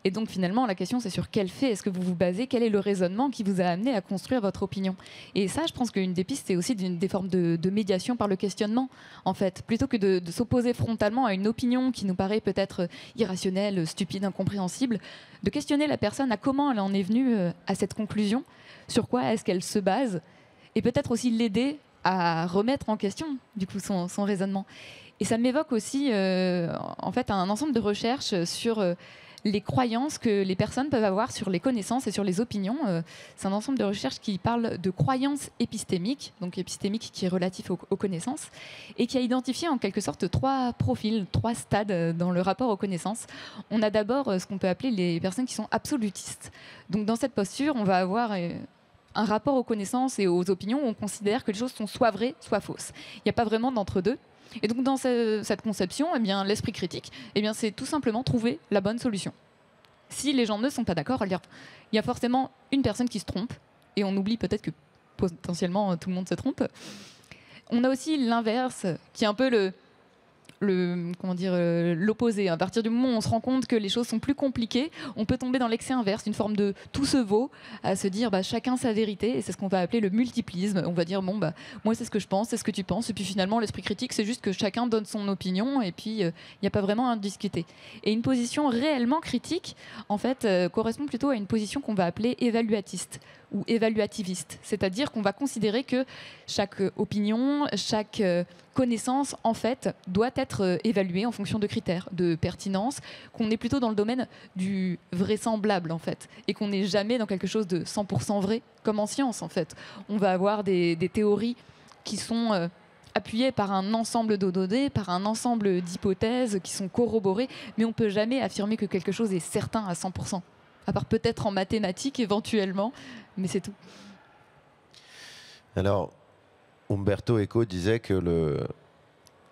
Et donc finalement, la question, c'est sur quel fait est-ce que vous vous basez, quel est le raisonnement qui vous a amené à construire votre opinion. Et ça, je pense qu'une des pistes, c'est aussi des formes de médiation par le questionnement, en fait. Plutôt que de s'opposer frontalement à une opinion qui nous paraît peut-être irrationnelle, stupide, incompréhensible, de questionner la personne à comment elle en est venue à cette conclusion, sur quoi est-ce qu'elle se base, et peut-être aussi l'aider à remettre en question du coup son raisonnement. Et ça m'évoque aussi en fait un ensemble de recherches sur les croyances que les personnes peuvent avoir sur les connaissances et sur les opinions. C'est un ensemble de recherches qui parle de croyances épistémiques, donc épistémique qui est relatif aux connaissances, et qui a identifié en quelque sorte 3 profils, 3 stades dans le rapport aux connaissances. On a d'abord ce qu'on peut appeler les personnes qui sont absolutistes. Donc dans cette posture, on va avoir un rapport aux connaissances et aux opinions où on considère que les choses sont soit vraies, soit fausses. Il n'y a pas vraiment d'entre-deux. Et donc dans cette conception, eh bien, l'esprit critique, eh bien, c'est tout simplement trouver la bonne solution. Si les gens ne sont pas d'accord, il y a forcément une personne qui se trompe, et on oublie peut-être que potentiellement tout le monde se trompe. On a aussi l'inverse, qui est un peu l'opposé. À partir du moment où on se rend compte que les choses sont plus compliquées, on peut tomber dans l'excès inverse, une forme de tout se vaut, à se dire chacun sa vérité, et c'est ce qu'on va appeler le multiplisme. On va dire moi c'est ce que je pense, c'est ce que tu penses, et puis finalement l'esprit critique c'est juste que chacun donne son opinion, et puis il n'y a pas vraiment à discuter. Et une position réellement critique, en fait, correspond plutôt à une position qu'on va appeler évaluatiste ou évaluativiste, c'est-à-dire qu'on va considérer que chaque opinion, chaque connaissance, en fait, doit être évaluée en fonction de critères de pertinence, qu'on est plutôt dans le domaine du vraisemblable, en fait, et qu'on n'est jamais dans quelque chose de 100% vrai, comme en science, en fait. On va avoir des théories qui sont appuyées par un ensemble de données, par un ensemble d'hypothèses qui sont corroborées, mais on ne peut jamais affirmer que quelque chose est certain à 100%. À part peut-être en mathématiques éventuellement, mais c'est tout. Alors, Umberto Eco disait que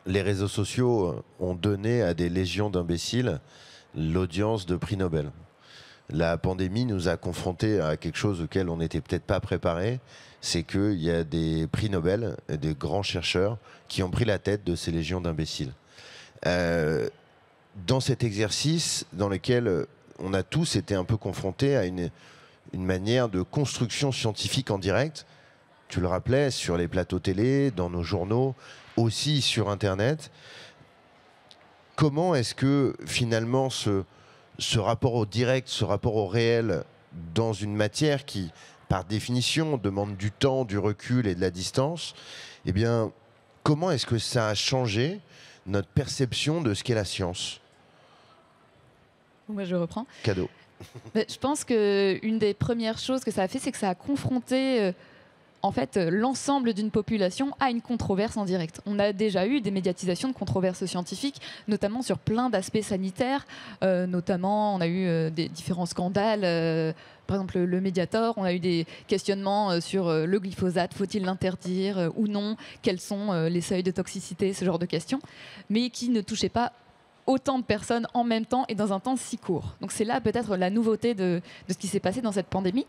les réseaux sociaux ont donné à des légions d'imbéciles l'audience de prix Nobel. La pandémie nous a confrontés à quelque chose auquel on n'était peut-être pas préparé, c'est qu'il y a des prix Nobel, des grands chercheurs qui ont pris la tête de ces légions d'imbéciles. Dans cet exercice dans lequel on a tous été un peu confrontés à une manière de construction scientifique en direct, tu le rappelais, sur les plateaux télé, dans nos journaux, aussi sur Internet. Comment est-ce que finalement ce rapport au direct, ce rapport au réel dans une matière qui, par définition, demande du temps, du recul et de la distance, eh bien, comment est-ce que ça a changé notre perception de ce qu'est la science ? Moi, je reprends. Cadeau. Je pense qu'une des premières choses que ça a fait, c'est que ça a confronté en fait, l'ensemble d'une population à une controverse en direct. On a déjà eu des médiatisations de controverses scientifiques, notamment sur plein d'aspects sanitaires. Notamment, on a eu des différents scandales. Par exemple, le Mediator, on a eu des questionnements sur le glyphosate, faut-il l'interdire ou non? Quels sont les seuils de toxicité? Ce genre de questions. Mais qui ne touchaient pas autant de personnes en même temps et dans un temps si court. Donc c'est là peut-être la nouveauté de ce qui s'est passé dans cette pandémie.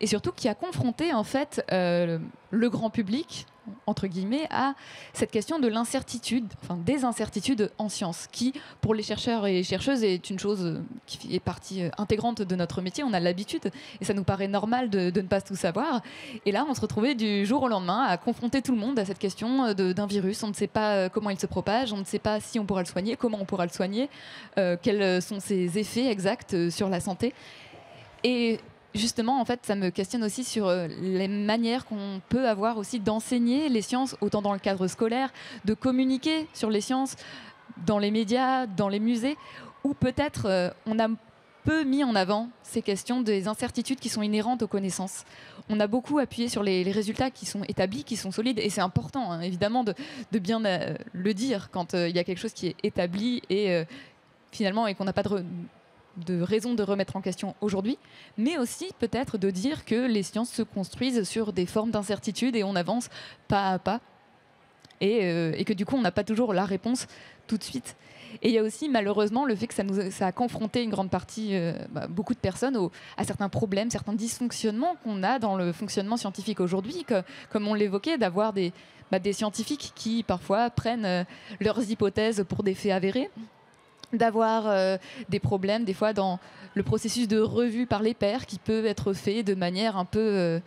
Et surtout qui a confronté en fait le grand public, entre guillemets, à cette question de l'incertitude, enfin des incertitudes en sciences, qui pour les chercheurs et chercheuses est une chose qui est partie intégrante de notre métier. On a l'habitude et ça nous paraît normal de ne pas tout savoir. Et là, on se retrouvait du jour au lendemain à confronter tout le monde à cette question d'un virus. On ne sait pas comment il se propage, on ne sait pas si on pourra le soigner, comment on pourra le soigner, quels sont ses effets exacts sur la santé. Et justement, en fait, ça me questionne aussi sur les manières qu'on peut avoir aussi d'enseigner les sciences, autant dans le cadre scolaire, de communiquer sur les sciences dans les médias, dans les musées, où peut-être on a peu mis en avant ces questions des incertitudes qui sont inhérentes aux connaissances. On a beaucoup appuyé sur les résultats qui sont établis, qui sont solides, et c'est important, hein, évidemment, de bien le dire quand il y a quelque chose qui est établi et finalement, et qu'on n'a pas de raisons de remettre en question aujourd'hui, mais aussi peut-être de dire que les sciences se construisent sur des formes d'incertitude et on avance pas à pas, et que du coup on n'a pas toujours la réponse tout de suite. Et il y a aussi malheureusement le fait que ça a confronté une grande partie, beaucoup de personnes à certains problèmes, certains dysfonctionnements qu'on a dans le fonctionnement scientifique aujourd'hui, comme on l'évoquait, d'avoir des scientifiques qui parfois prennent leurs hypothèses pour des faits avérés, d'avoir des problèmes des fois dans le processus de revue par les pairs qui peut être fait de manière un peu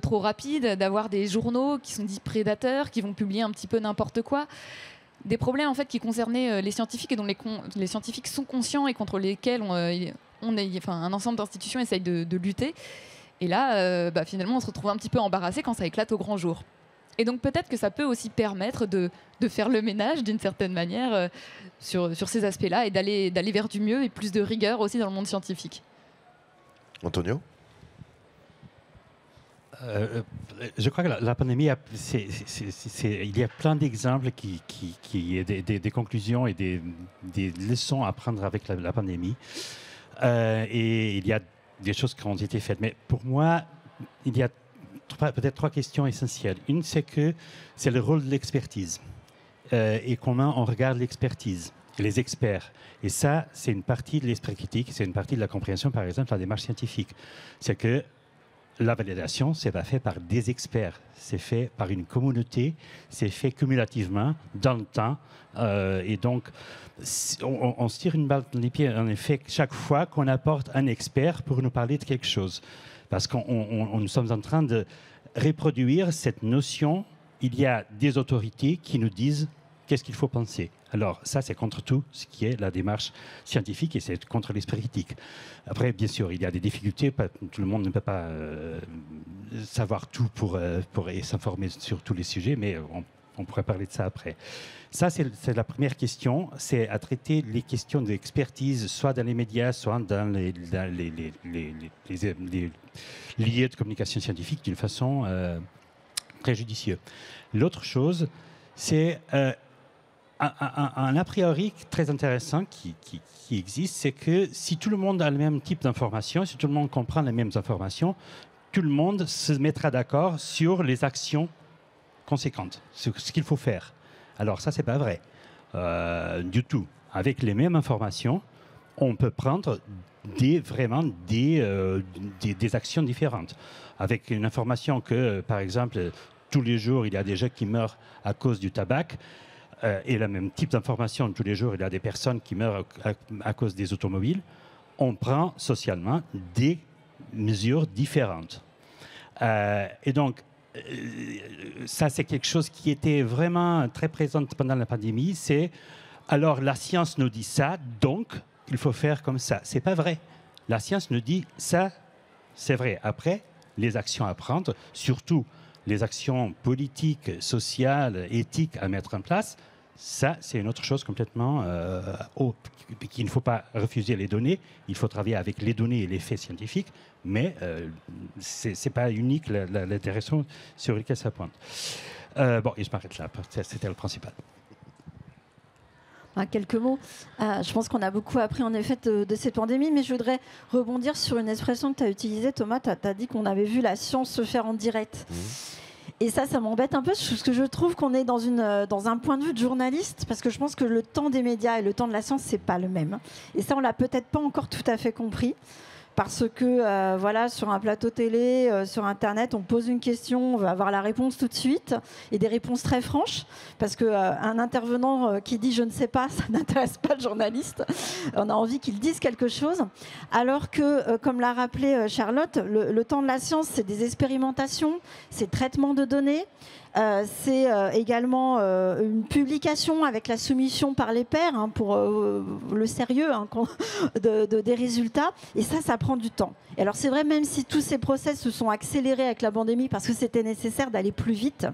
trop rapide, d'avoir des journaux qui sont dits prédateurs, qui vont publier un petit peu n'importe quoi. Des problèmes en fait qui concernaient les scientifiques et dont les scientifiques sont conscients et contre lesquels un ensemble d'institutions essayent de lutter. Et là, finalement, on se retrouve un petit peu embarrassé quand ça éclate au grand jour. Et donc peut-être que ça peut aussi permettre de faire le ménage d'une certaine manière sur ces aspects-là et d'aller vers du mieux et plus de rigueur aussi dans le monde scientifique. Antonio ? Je crois que la pandémie, il y a plein d'exemples des conclusions et des leçons à prendre avec la pandémie. Et il y a des choses qui ont été faites. Mais pour moi, il y a peut-être trois questions essentielles. Une, c'est le rôle de l'expertise et comment on regarde l'expertise, les experts. Et ça, c'est une partie de l'esprit critique, c'est une partie de la compréhension, par exemple, de la démarche scientifique. C'est que la validation, c'est pas fait par des experts, c'est fait par une communauté, c'est fait cumulativement dans le temps. Et donc, on se tire une balle dans les pieds, en effet, chaque fois qu'on apporte un expert pour nous parler de quelque chose. Parce que nous sommes en train de reproduire cette notion. Il y a des autorités qui nous disent qu'est-ce qu'il faut penser. Alors ça, c'est contre tout ce qui est la démarche scientifique et c'est contre l'esprit critique. Après, bien sûr, il y a des difficultés. Tout le monde ne peut pas savoir tout pour s'informer sur tous les sujets, mais on pourrait parler de ça après. Ça, c'est la première question, c'est à traiter les questions d'expertise, soit dans les médias, soit dans les lieux de communication scientifique d'une façon très judicieuse. L'autre chose, c'est un a priori très intéressant qui existe, c'est que si tout le monde a le même type d'information, si tout le monde comprend les mêmes informations, tout le monde se mettra d'accord sur les actions conséquentes, sur ce qu'il faut faire. Alors ça, c'est pas vrai du tout. Avec les mêmes informations, on peut prendre vraiment des actions différentes. Avec une information que, par exemple, tous les jours, il y a des gens qui meurent à cause du tabac, et le même type d'information, tous les jours, il y a des personnes qui meurent à cause des automobiles, on prend socialement des mesures différentes. Et donc, ça, c'est quelque chose qui était vraiment très présent pendant la pandémie. C'est alors la science nous dit ça, donc il faut faire comme ça. C'est pas vrai. La science nous dit ça, c'est vrai. Après, les actions à prendre, surtout les actions politiques, sociales, éthiques à mettre en place, ça, c'est une autre chose complètement qu'il ne faut pas refuser les données. Il faut travailler avec les données et les faits scientifiques, mais ce n'est pas unique l'intéressant sur lequel ça pointe. Bon, et je m'arrête là, c'était le principal. Quelques mots. Je pense qu'on a beaucoup appris en effet de cette pandémie, mais je voudrais rebondir sur une expression que tu as utilisée, Thomas. Tu as dit qu'on avait vu la science se faire en direct. Et ça m'embête un peu, parce que je trouve qu'on est dans un point de vue de journaliste, parce que je pense que le temps des médias et le temps de la science, c'est pas le même. Et ça, on l'a peut-être pas encore tout à fait compris. Parce que voilà, sur un plateau télé, sur Internet, on pose une question, on va avoir la réponse tout de suite, et des réponses très franches, parce qu'un intervenant qui dit « je ne sais pas », ça n'intéresse pas le journaliste. On a envie qu'il dise quelque chose. Alors que, comme l'a rappelé Charlotte, le temps de la science, c'est des expérimentations, c'est traitement de données, c'est également une publication avec la soumission par les pairs pour le sérieux des résultats. Et ça prend du temps. Et alors c'est vrai, même si tous ces process se sont accélérés avec la pandémie parce que c'était nécessaire d'aller plus vite,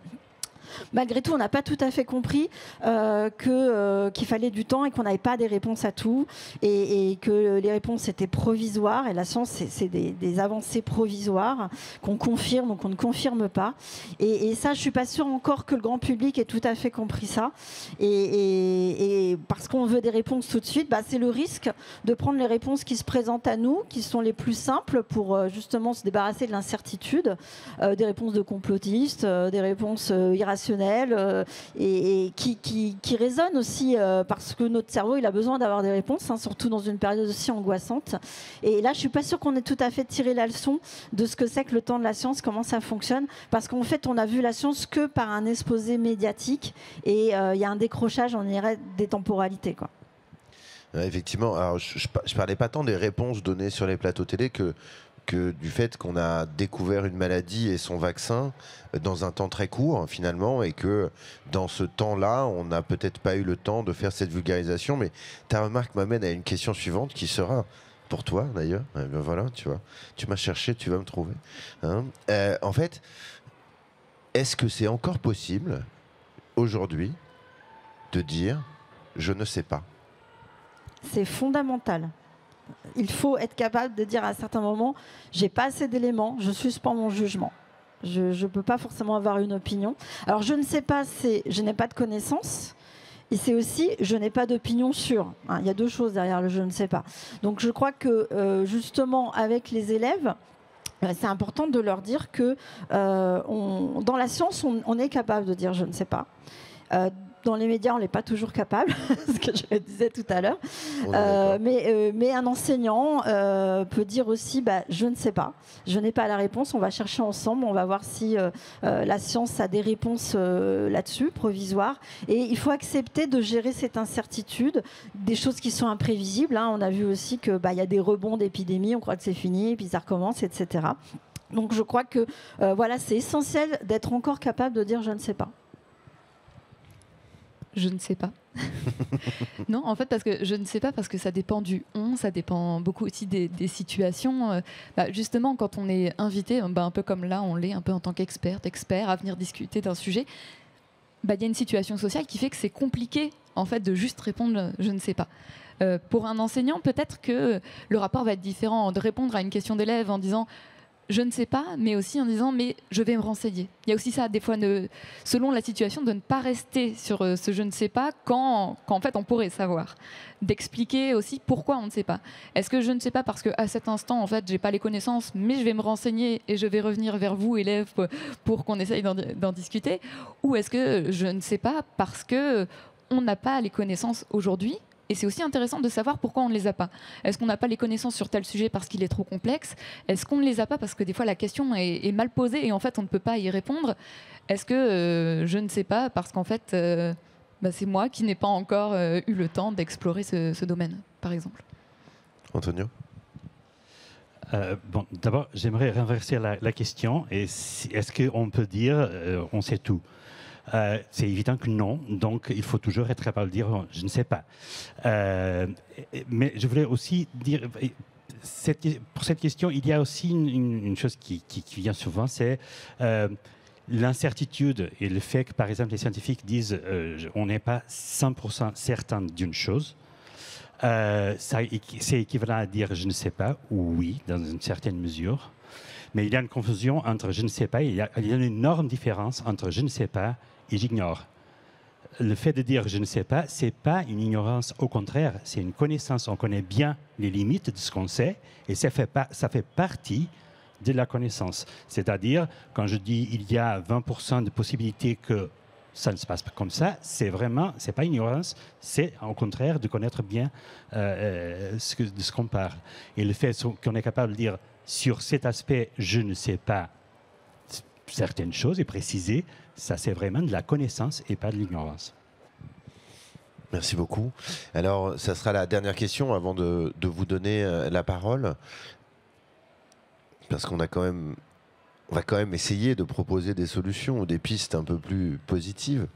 malgré tout, on n'a pas tout à fait compris qu'il fallait du temps et qu'on n'avait pas des réponses à tout et que les réponses étaient provisoires. Et la science, c'est des avancées provisoires qu'on confirme ou qu'on ne confirme pas. Et ça, je ne suis pas sûre encore que le grand public ait tout à fait compris ça. Et parce qu'on veut des réponses tout de suite, c'est le risque de prendre les réponses qui se présentent à nous, qui sont les plus simples pour justement se débarrasser de l'incertitude, des réponses de complotistes, des réponses irrationnelles et qui résonnent aussi parce que notre cerveau il a besoin d'avoir des réponses, surtout dans une période aussi angoissante. Et là, je suis pas sûre qu'on ait tout à fait tiré la leçon de ce que c'est que le temps de la science, comment ça fonctionne, parce qu'en fait, on a vu la science que par un exposé médiatique et il y a un décrochage, on dirait, des temporalités, quoi. Effectivement, alors je parlais pas tant des réponses données sur les plateaux télé que du fait qu'on a découvert une maladie et son vaccin dans un temps très court finalement, et que dans ce temps-là, on n'a peut-être pas eu le temps de faire cette vulgarisation. Mais ta remarque m'amène à une question suivante qui sera pour toi d'ailleurs. Ben voilà, tu vois, tu m'as cherché, tu vas me trouver. Hein, en fait, est-ce que c'est encore possible aujourd'hui de dire je ne sais pas? C'est fondamental. Il faut être capable de dire à certains moments, j'ai pas assez d'éléments, je suspends mon jugement. Je ne peux pas forcément avoir une opinion. Alors je ne sais pas, c'est je n'ai pas de connaissances. Et c'est aussi, je n'ai pas d'opinion sûre. Il y a deux choses derrière le je ne sais pas. Donc je crois que justement avec les élèves, c'est important de leur dire que dans la science, on est capable de dire je ne sais pas. Dans les médias, on n'est pas toujours capable, ce que je le disais tout à l'heure. Mais un enseignant peut dire aussi, je ne sais pas, je n'ai pas la réponse, on va chercher ensemble, on va voir si la science a des réponses là-dessus, provisoires. Et il faut accepter de gérer cette incertitude, des choses qui sont imprévisibles. On a vu aussi qu'il y a des rebonds d'épidémie, on croit que c'est fini, et puis ça recommence, etc. Donc je crois que c'est essentiel d'être encore capable de dire je ne sais pas. Je ne sais pas. Non, en fait, parce que je ne sais pas, parce que ça dépend du on, ça dépend beaucoup aussi des situations. Justement, quand on est invité, un peu comme là, on l'est un peu en tant expert à venir discuter d'un sujet, il y a une situation sociale qui fait que c'est compliqué, en fait, de juste répondre « je ne sais pas ». Pour un enseignant, peut-être que le rapport va être différent, de répondre à une question d'élève en disant « je ne sais pas », mais aussi en disant « mais je vais me renseigner ». Il y a aussi ça, des fois, selon la situation, de ne pas rester sur ce « je ne sais pas » quand en fait on pourrait savoir. D'expliquer aussi pourquoi on ne sait pas. Est-ce que je ne sais pas parce qu'à cet instant, en fait, j'ai pas les connaissances, mais je vais me renseigner et je vais revenir vers vous, élèves, pour qu'on essaye d'en discuter? Ou est-ce que je ne sais pas parce qu'on n'a pas les connaissances aujourd'hui? Et c'est aussi intéressant de savoir pourquoi on ne les a pas. Est-ce qu'on n'a pas les connaissances sur tel sujet parce qu'il est trop complexe? Est-ce qu'on ne les a pas parce que des fois la question est mal posée et en fait on ne peut pas y répondre? Est-ce que je ne sais pas parce qu'en fait c'est moi qui n'ai pas encore eu le temps d'explorer ce domaine, par exemple? Antonio? D'abord, j'aimerais renverser la question. Est-ce qu'on peut dire on sait tout? C'est évident que non, donc il faut toujours être capable de dire je ne sais pas. Mais je voulais aussi dire, pour cette question, il y a aussi une chose qui vient souvent, c'est l'incertitude et le fait que, par exemple, les scientifiques disent on n'est pas 100% certain d'une chose. C'est équivalent à dire je ne sais pas, ou oui, dans une certaine mesure. Mais il y a une confusion entre je ne sais pas, il y a une énorme différence entre je ne sais pas et j'ignore. Le fait de dire je ne sais pas, c'est pas une ignorance, au contraire, c'est une connaissance. On connaît bien les limites de ce qu'on sait et ça fait partie de la connaissance. C'est-à-dire, quand je dis il y a 20% de possibilités que ça ne se passe pas comme ça, c'est pas ignorance, c'est au contraire de connaître bien de ce qu'on parle. Et le fait qu'on est capable de dire sur cet aspect je ne sais pas certaines choses et préciser, ça c'est vraiment de la connaissance et pas de l'ignorance. Merci beaucoup. Alors, ça sera la dernière question avant de vous donner la parole. Parce qu'on va quand même essayer de proposer des solutions ou des pistes un peu plus positives.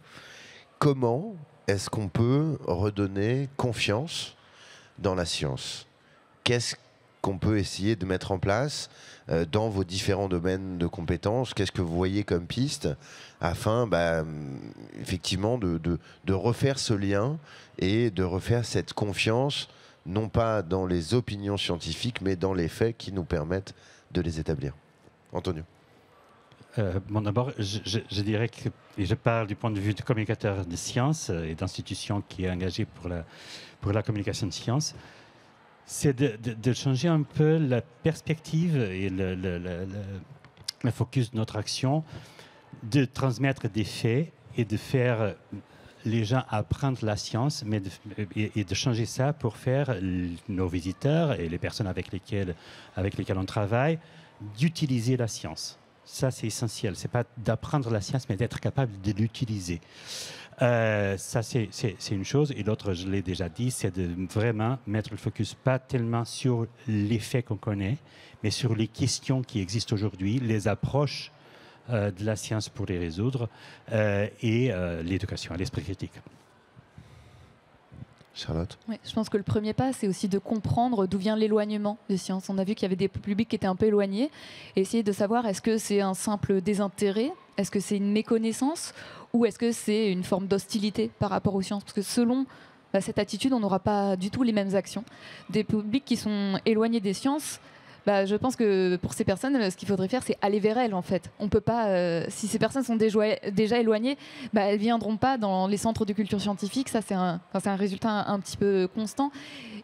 Comment est-ce qu'on peut redonner confiance dans la science? qu'on peut essayer de mettre en place dans vos différents domaines de compétences? Qu'est-ce que vous voyez comme piste afin effectivement de refaire ce lien et de refaire cette confiance, non pas dans les opinions scientifiques, mais dans les faits qui nous permettent de les établir? Antonio. Bon, d'abord, je dirais que, et je parle du point de vue de communicateur de sciences et d'institution qui est engagé pour la communication de sciences, c'est de changer un peu la perspective et le focus de notre action, de transmettre des faits et de faire les gens apprendre la science, mais et de changer ça pour faire nos visiteurs et les personnes avec lesquelles on travaille d'utiliser la science. Ça, c'est essentiel. Ce n'est pas d'apprendre la science, mais d'être capable de l'utiliser. Ça, c'est une chose. Et l'autre, je l'ai déjà dit, c'est de vraiment mettre le focus pas tellement sur les faits qu'on connaît, mais sur les questions qui existent aujourd'hui, les approches de la science pour les résoudre et l'éducation à l'esprit critique. Charlotte. Oui, je pense que le premier pas, c'est aussi de comprendre d'où vient l'éloignement des sciences. On a vu qu'il y avait des publics qui étaient un peu éloignés, et essayer de savoir est-ce que c'est un simple désintérêt, est-ce que c'est une méconnaissance, ou est-ce que c'est une forme d'hostilité par rapport aux sciences. Parce que selon cette attitude, on n'aura pas du tout les mêmes actions. Des publics qui sont éloignés des sciences, je pense que pour ces personnes, ce qu'il faudrait faire, c'est aller vers elles, en fait. On peut pas, si ces personnes sont déjà éloignées, elles viendront pas dans les centres de culture scientifique. Ça, c'est un résultat un petit peu constant.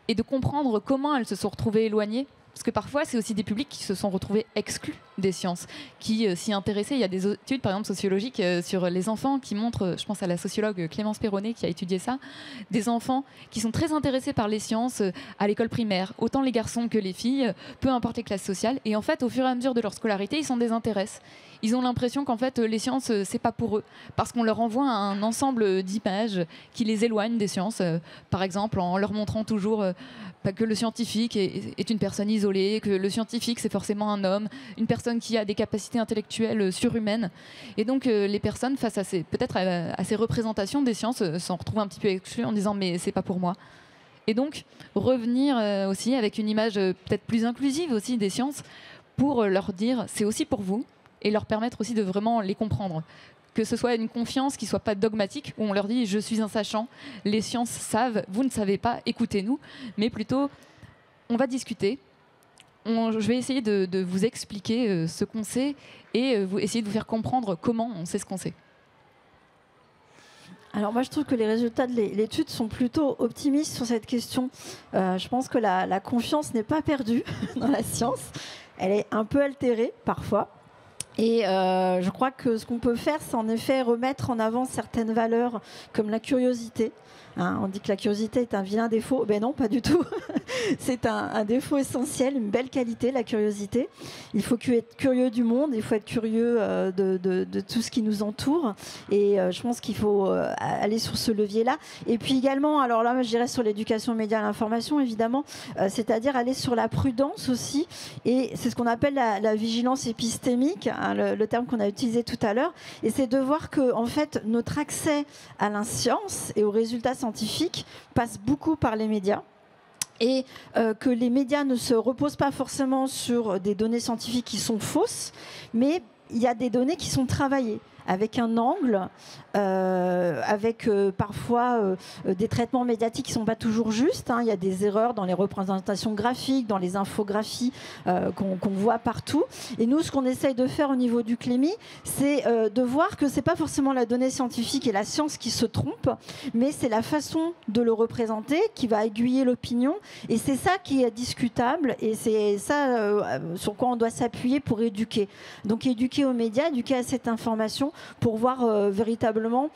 Et de comprendre comment elles se sont retrouvées éloignées. Parce que parfois, c'est aussi des publics qui se sont retrouvés exclus des sciences, qui s'y intéressaient. Il y a des études, par exemple, sociologiques sur les enfants qui montrent, je pense à la sociologue Clémence Perronnet qui a étudié ça, des enfants qui sont très intéressés par les sciences à l'école primaire, autant les garçons que les filles, peu importe les classes sociales. Et en fait, au fur et à mesure de leur scolarité, ils s'en désintéressent. Ils ont l'impression qu'en fait, les sciences, c'est pas pour eux, parce qu'on leur envoie un ensemble d'images qui les éloignent des sciences. Par exemple, en leur montrant toujours que le scientifique est une personne isolée, que le scientifique, c'est forcément un homme, une personne qui a des capacités intellectuelles surhumaines. Et donc, les personnes, face à peut-être à ces représentations des sciences, s'en retrouvent un petit peu exclues en disant « mais c'est pas pour moi ». Et donc, revenir aussi avec une image peut-être plus inclusive aussi des sciences pour leur dire « c'est aussi pour vous ». Et leur permettre aussi de vraiment les comprendre. Que ce soit une confiance qui ne soit pas dogmatique, où on leur dit « je suis un sachant, les sciences savent, vous ne savez pas, écoutez-nous », mais plutôt on va discuter, je vais essayer de vous expliquer ce qu'on sait et essayer de vous faire comprendre comment on sait ce qu'on sait. Alors moi je trouve que les résultats de l'étude sont plutôt optimistes sur cette question. Je pense que la confiance n'est pas perdue dans la science, elle est un peu altérée parfois. Et je crois que ce qu'on peut faire, c'est en effet remettre en avant certaines valeurs comme la curiosité. On dit que la curiosité est un vilain défaut. Ben non, pas du tout. C'est un défaut essentiel, une belle qualité, la curiosité. Il faut être curieux du monde, il faut être curieux de tout ce qui nous entoure. Et je pense qu'il faut aller sur ce levier-là. Et puis également, alors là, je dirais sur l'éducation aux médias et à l'information, évidemment, c'est-à-dire aller sur la prudence aussi. Et c'est ce qu'on appelle la vigilance épistémique, le terme qu'on a utilisé tout à l'heure. Et c'est de voir que, en fait, notre accès à la science et aux résultats scientifiques passe beaucoup par les médias. Et que les médias ne se reposent pas forcément sur des données scientifiques qui sont fausses, mais il y a des données qui sont travaillées avec un angle, avec parfois des traitements médiatiques qui ne sont pas toujours justes. Il y a des erreurs dans les représentations graphiques, dans les infographies qu'on voit partout. Et nous, ce qu'on essaye de faire au niveau du CLEMI, c'est de voir que ce n'est pas forcément la donnée scientifique et la science qui se trompent, mais c'est la façon de le représenter qui va aiguiller l'opinion. Et c'est ça qui est discutable et c'est ça sur quoi on doit s'appuyer pour éduquer. Donc éduquer aux médias, éduquer à cette information pour voir véritablement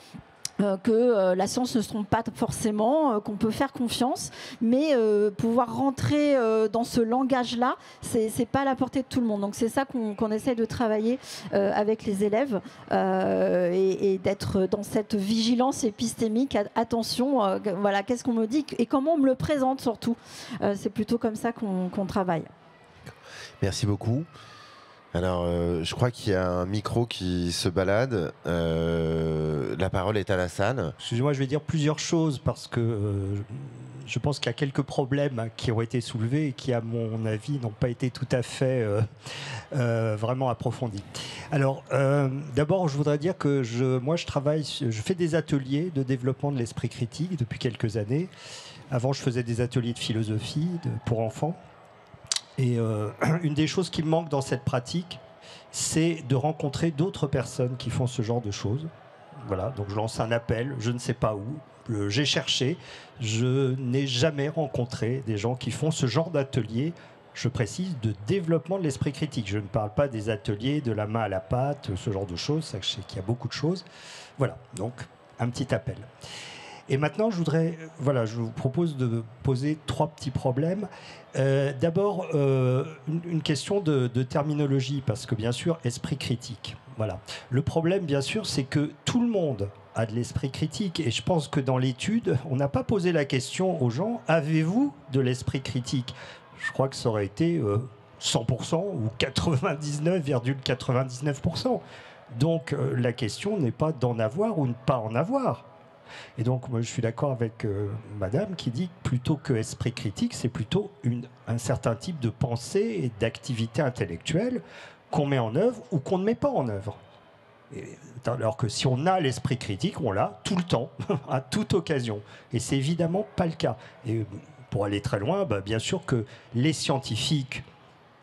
que la science ne se trompe pas forcément, qu'on peut faire confiance, mais pouvoir rentrer dans ce langage-là, c'est pas à la portée de tout le monde. Donc c'est ça qu'on essaie de travailler avec les élèves et d'être dans cette vigilance épistémique. Attention, voilà, qu'est-ce qu'on me dit et comment on me le présente surtout. C'est plutôt comme ça qu'on travaille. Merci beaucoup. Alors, je crois qu'il y a un micro qui se balade. La parole est à la salle. Excusez-moi, je vais dire plusieurs choses parce que je pense qu'il y a quelques problèmes qui ont été soulevés et qui, à mon avis, n'ont pas été tout à fait vraiment approfondis. Alors, d'abord, je voudrais dire que je fais des ateliers de développement de l'esprit critique depuis quelques années. Avant, je faisais des ateliers de philosophie pour enfants. Et une des choses qui me manque dans cette pratique, c'est de rencontrer d'autres personnes qui font ce genre de choses. Voilà, donc je lance un appel, je ne sais pas où. J'ai cherché, je n'ai jamais rencontré des gens qui font ce genre d'atelier, je précise, de développement de l'esprit critique. Je ne parle pas des ateliers de la main à la pâte, ce genre de choses, ça, je sais qu'il y a beaucoup de choses. Voilà, donc un petit appel. Et maintenant, je vous propose de poser 3 petits problèmes. D'abord, une question de terminologie, parce que bien sûr, esprit critique. Voilà. Le problème, bien sûr, c'est que tout le monde a de l'esprit critique. Et je pense que dans l'étude, on n'a pas posé la question aux gens, avez-vous de l'esprit critique? Je crois que ça aurait été 100% ou 99,99%. Donc la question n'est pas d'en avoir ou ne pas en avoir. Et donc moi je suis d'accord avec madame qui dit que plutôt que esprit critique, c'est plutôt un certain type de pensée et d'activité intellectuelle qu'on met en œuvre ou qu'on ne met pas en œuvre. Alors que si on a l'esprit critique, on l'a tout le temps, à toute occasion. Et c'est évidemment pas le cas. Et pour aller très loin, bien sûr que les scientifiques,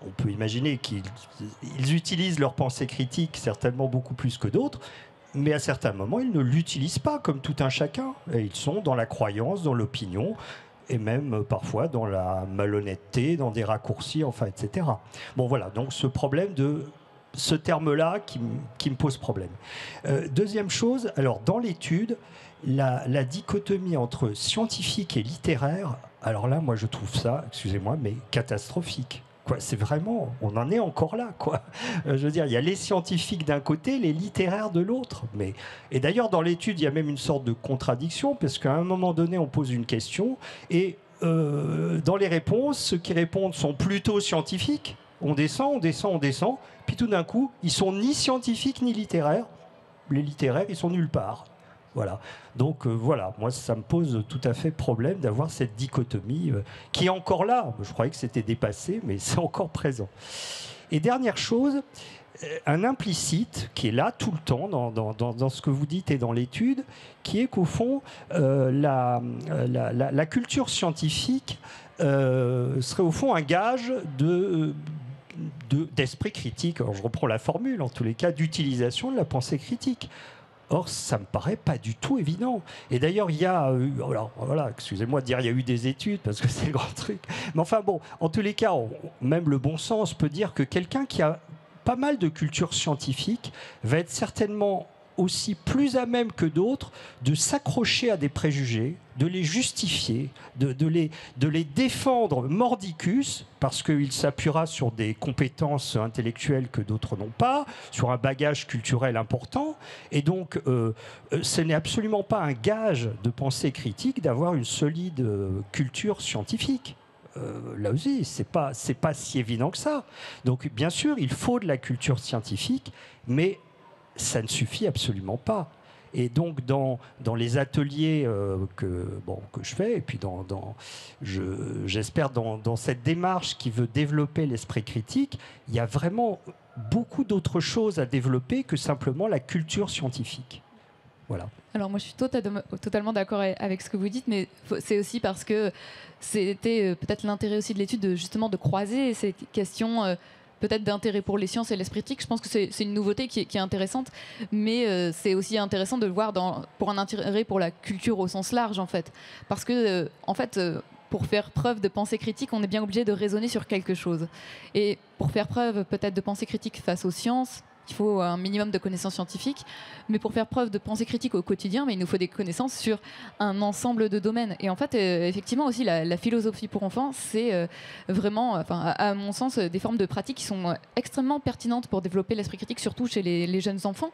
on peut imaginer qu'ils utilisent leur pensée critique certainement beaucoup plus que d'autres, mais à certains moments, ils ne l'utilisent pas comme tout un chacun. Et ils sont dans la croyance, dans l'opinion, et même parfois dans la malhonnêteté, dans des raccourcis, enfin, etc. Bon, voilà, donc ce problème de ce terme-là qui me pose problème. Deuxième chose, alors dans l'étude, la dichotomie entre scientifique et littéraire, alors là, moi, je trouve ça, excusez-moi, mais catastrophique. C'est vraiment, on en est encore là, quoi. Je veux dire, il y a les scientifiques d'un côté, les littéraires de l'autre. Et d'ailleurs, dans l'étude, il y a même une sorte de contradiction, parce qu'à un moment donné, on pose une question, et dans les réponses, ceux qui répondent sont plutôt scientifiques. On descend, puis tout d'un coup, ils sont ni scientifiques ni littéraires. Les littéraires, ils sont nulle part. Voilà. Donc voilà, moi ça me pose tout à fait problème d'avoir cette dichotomie qui est encore là. Je croyais que c'était dépassé, mais c'est encore présent. Et dernière chose, un implicite qui est là tout le temps dans ce que vous dites et dans l'étude, qui est qu'au fond, la culture scientifique serait au fond un gage d'esprit critique. Alors je reprends la formule, en tous les cas, d'utilisation de la pensée critique. Or, ça me paraît pas du tout évident. Et d'ailleurs, il y a alors voilà, excusez-moi de dire il y a eu des études parce que c'est le grand truc. Mais enfin bon, en tous les cas, même le bon sens peut dire que quelqu'un qui a pas mal de culture scientifique va être certainement aussi plus à même que d'autres de s'accrocher à des préjugés, de les justifier, de les défendre mordicus, parce qu'il s'appuiera sur des compétences intellectuelles que d'autres n'ont pas, sur un bagage culturel important. Et donc, ce n'est absolument pas un gage de pensée critique d'avoir une solide culture scientifique. Là aussi, c'est pas si évident que ça. Donc, bien sûr, il faut de la culture scientifique, mais ça ne suffit absolument pas. Et donc, dans les ateliers que je fais, et puis j'espère dans cette démarche qui veut développer l'esprit critique, il y a vraiment beaucoup d'autres choses à développer que simplement la culture scientifique. Voilà. Alors moi je suis totalement d'accord avec ce que vous dites, mais c'est aussi parce que c'était peut-être l'intérêt aussi de l'étude justement de croiser ces questions peut-être d'intérêt pour les sciences et l'esprit critique. Je pense que c'est une nouveauté qui est intéressante, mais c'est aussi intéressant de le voir pour un intérêt pour la culture au sens large, en fait. Parce que, pour faire preuve de pensée critique, on est bien obligé de raisonner sur quelque chose. Et pour faire preuve peut-être de pensée critique face aux sciences, il faut un minimum de connaissances scientifiques, mais pour faire preuve de pensée critique au quotidien, il nous faut des connaissances sur un ensemble de domaines. Et en fait, effectivement aussi, la philosophie pour enfants, c'est vraiment, à mon sens, des formes de pratiques qui sont extrêmement pertinentes pour développer l'esprit critique, surtout chez les jeunes enfants.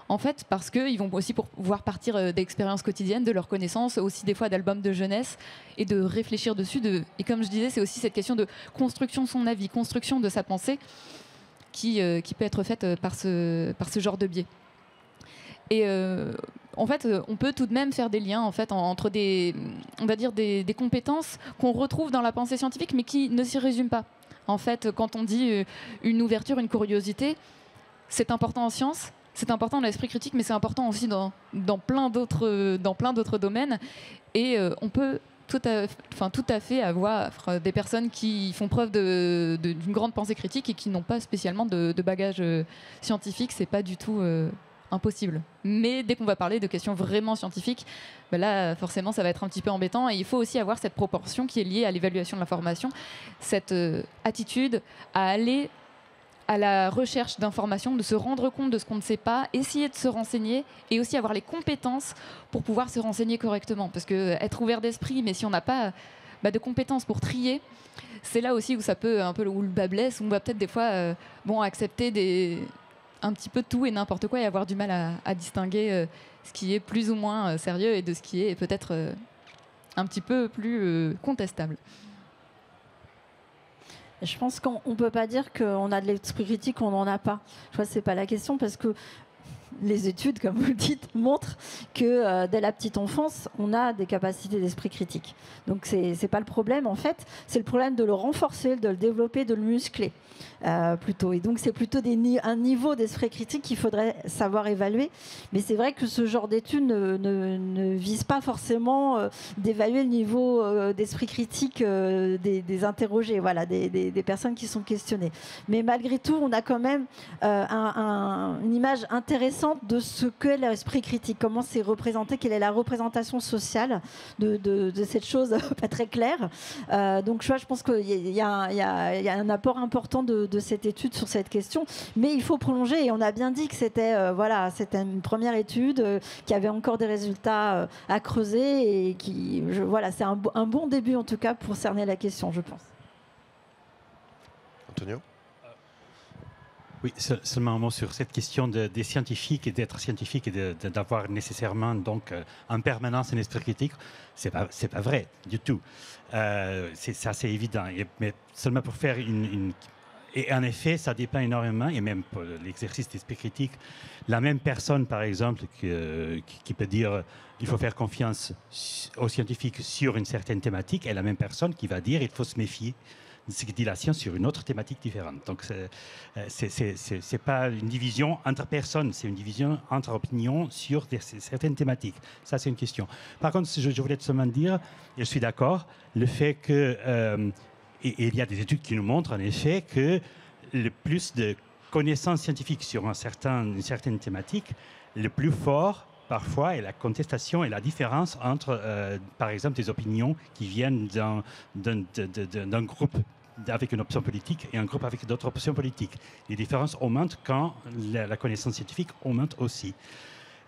En fait, parce qu'ils vont aussi pouvoir partir d'expériences quotidiennes, de leurs connaissances, aussi des fois d'albums de jeunesse, et de réfléchir dessus. Et comme je disais, c'est aussi cette question de construction de son avis, construction de sa pensée, qui peut être faite par ce genre de biais. Et en fait, on peut tout de même faire des liens en fait, entre on va dire des compétences qu'on retrouve dans la pensée scientifique, mais qui ne s'y résument pas. En fait, quand on dit une ouverture, une curiosité, c'est important en sciences, c'est important dans l'esprit critique, mais c'est important aussi dans plein d'autres domaines. Et on peut tout à fait avoir des personnes qui font preuve d'une grande pensée critique et qui n'ont pas spécialement de bagage scientifique. C'est pas du tout impossible. Mais dès qu'on va parler de questions vraiment scientifiques, ben là, forcément, ça va être un petit peu embêtant. Et il faut aussi avoir cette proportion qui est liée à l'évaluation de l'information, cette attitude à aller à la recherche d'informations, de se rendre compte de ce qu'on ne sait pas, essayer de se renseigner et aussi avoir les compétences pour pouvoir se renseigner correctement. Parce que être ouvert d'esprit, mais si on n'a pas de compétences pour trier, c'est là aussi où ça peut un peu où le bas blesse, où on va peut-être des fois accepter un petit peu tout et n'importe quoi et avoir du mal à distinguer ce qui est plus ou moins sérieux et de ce qui est peut-être un petit peu plus contestable. Je pense qu'on ne peut pas dire qu'on a de l'esprit critique, on n'en a pas. Je crois que ce n'est pas la question, parce que les études, comme vous le dites, montrent que dès la petite enfance, on a des capacités d'esprit critique. Donc ce n'est pas le problème, en fait. C'est le problème de le renforcer, de le développer, de le muscler, plutôt. Et donc c'est plutôt un niveau d'esprit critique qu'il faudrait savoir évaluer. Mais c'est vrai que ce genre d'études ne vise pas forcément d'évaluer le niveau d'esprit critique des interrogés, voilà, des personnes qui sont questionnées. Mais malgré tout, on a quand même une image intéressante de ce qu'est l'esprit critique, comment c'est représenté, quelle est la représentation sociale de cette chose pas très claire. Donc je pense qu'il y a un apport important de cette étude sur cette question, mais il faut prolonger, et on a bien dit que c'était une première étude qui avait encore des résultats à creuser, et c'est un bon début en tout cas pour cerner la question, je pense. Antonio ? Oui, seulement un mot sur cette question des scientifiques et d'être scientifique et d'avoir nécessairement donc en permanence un esprit critique. C'est pas vrai du tout. C'est assez évident. Mais seulement pour faire et en effet, ça dépend énormément, et même pour l'exercice d'esprit critique, la même personne, par exemple, qui peut dire il faut faire confiance aux scientifiques sur une certaine thématique, est la même personne qui va dire il faut se méfier de ce que dit la science sur une autre thématique différente. Donc, c'est pas une division entre personnes, c'est une division entre opinions sur certaines thématiques. Ça, c'est une question. Par contre, je voulais seulement dire, et je suis d'accord, le fait que... et il y a des études qui nous montrent, en effet, que le plus de connaissances scientifiques sur une certaine thématique, le plus fort, parfois, est la contestation et la différence entre, par exemple, des opinions qui viennent d'un groupe avec une option politique et un groupe avec d'autres options politiques. Les différences augmentent quand la connaissance scientifique augmente aussi.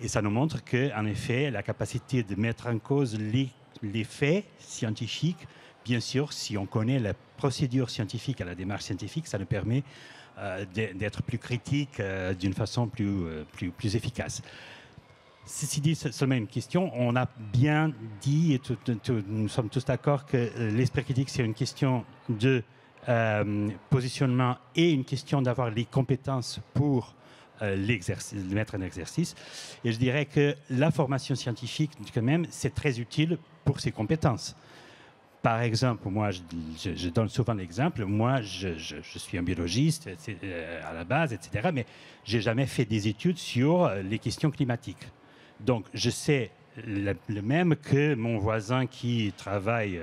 Et ça nous montre qu'en effet, la capacité de mettre en cause les faits scientifiques, bien sûr, si on connaît la procédure scientifique et la démarche scientifique, ça nous permet d'être plus critique d'une façon plus efficace. Ceci dit, seulement une question. On a bien dit, et nous sommes tous d'accord, que l'esprit critique, c'est une question de positionnement et une question d'avoir les compétences pour le mettre en exercice. Et je dirais que la formation scientifique, quand même, c'est très utile pour ses compétences. Par exemple, moi, je donne souvent l'exemple, moi, je suis un biologiste à la base, etc., mais je n'ai jamais fait des études sur les questions climatiques. Donc, je sais le même que mon voisin qui travaille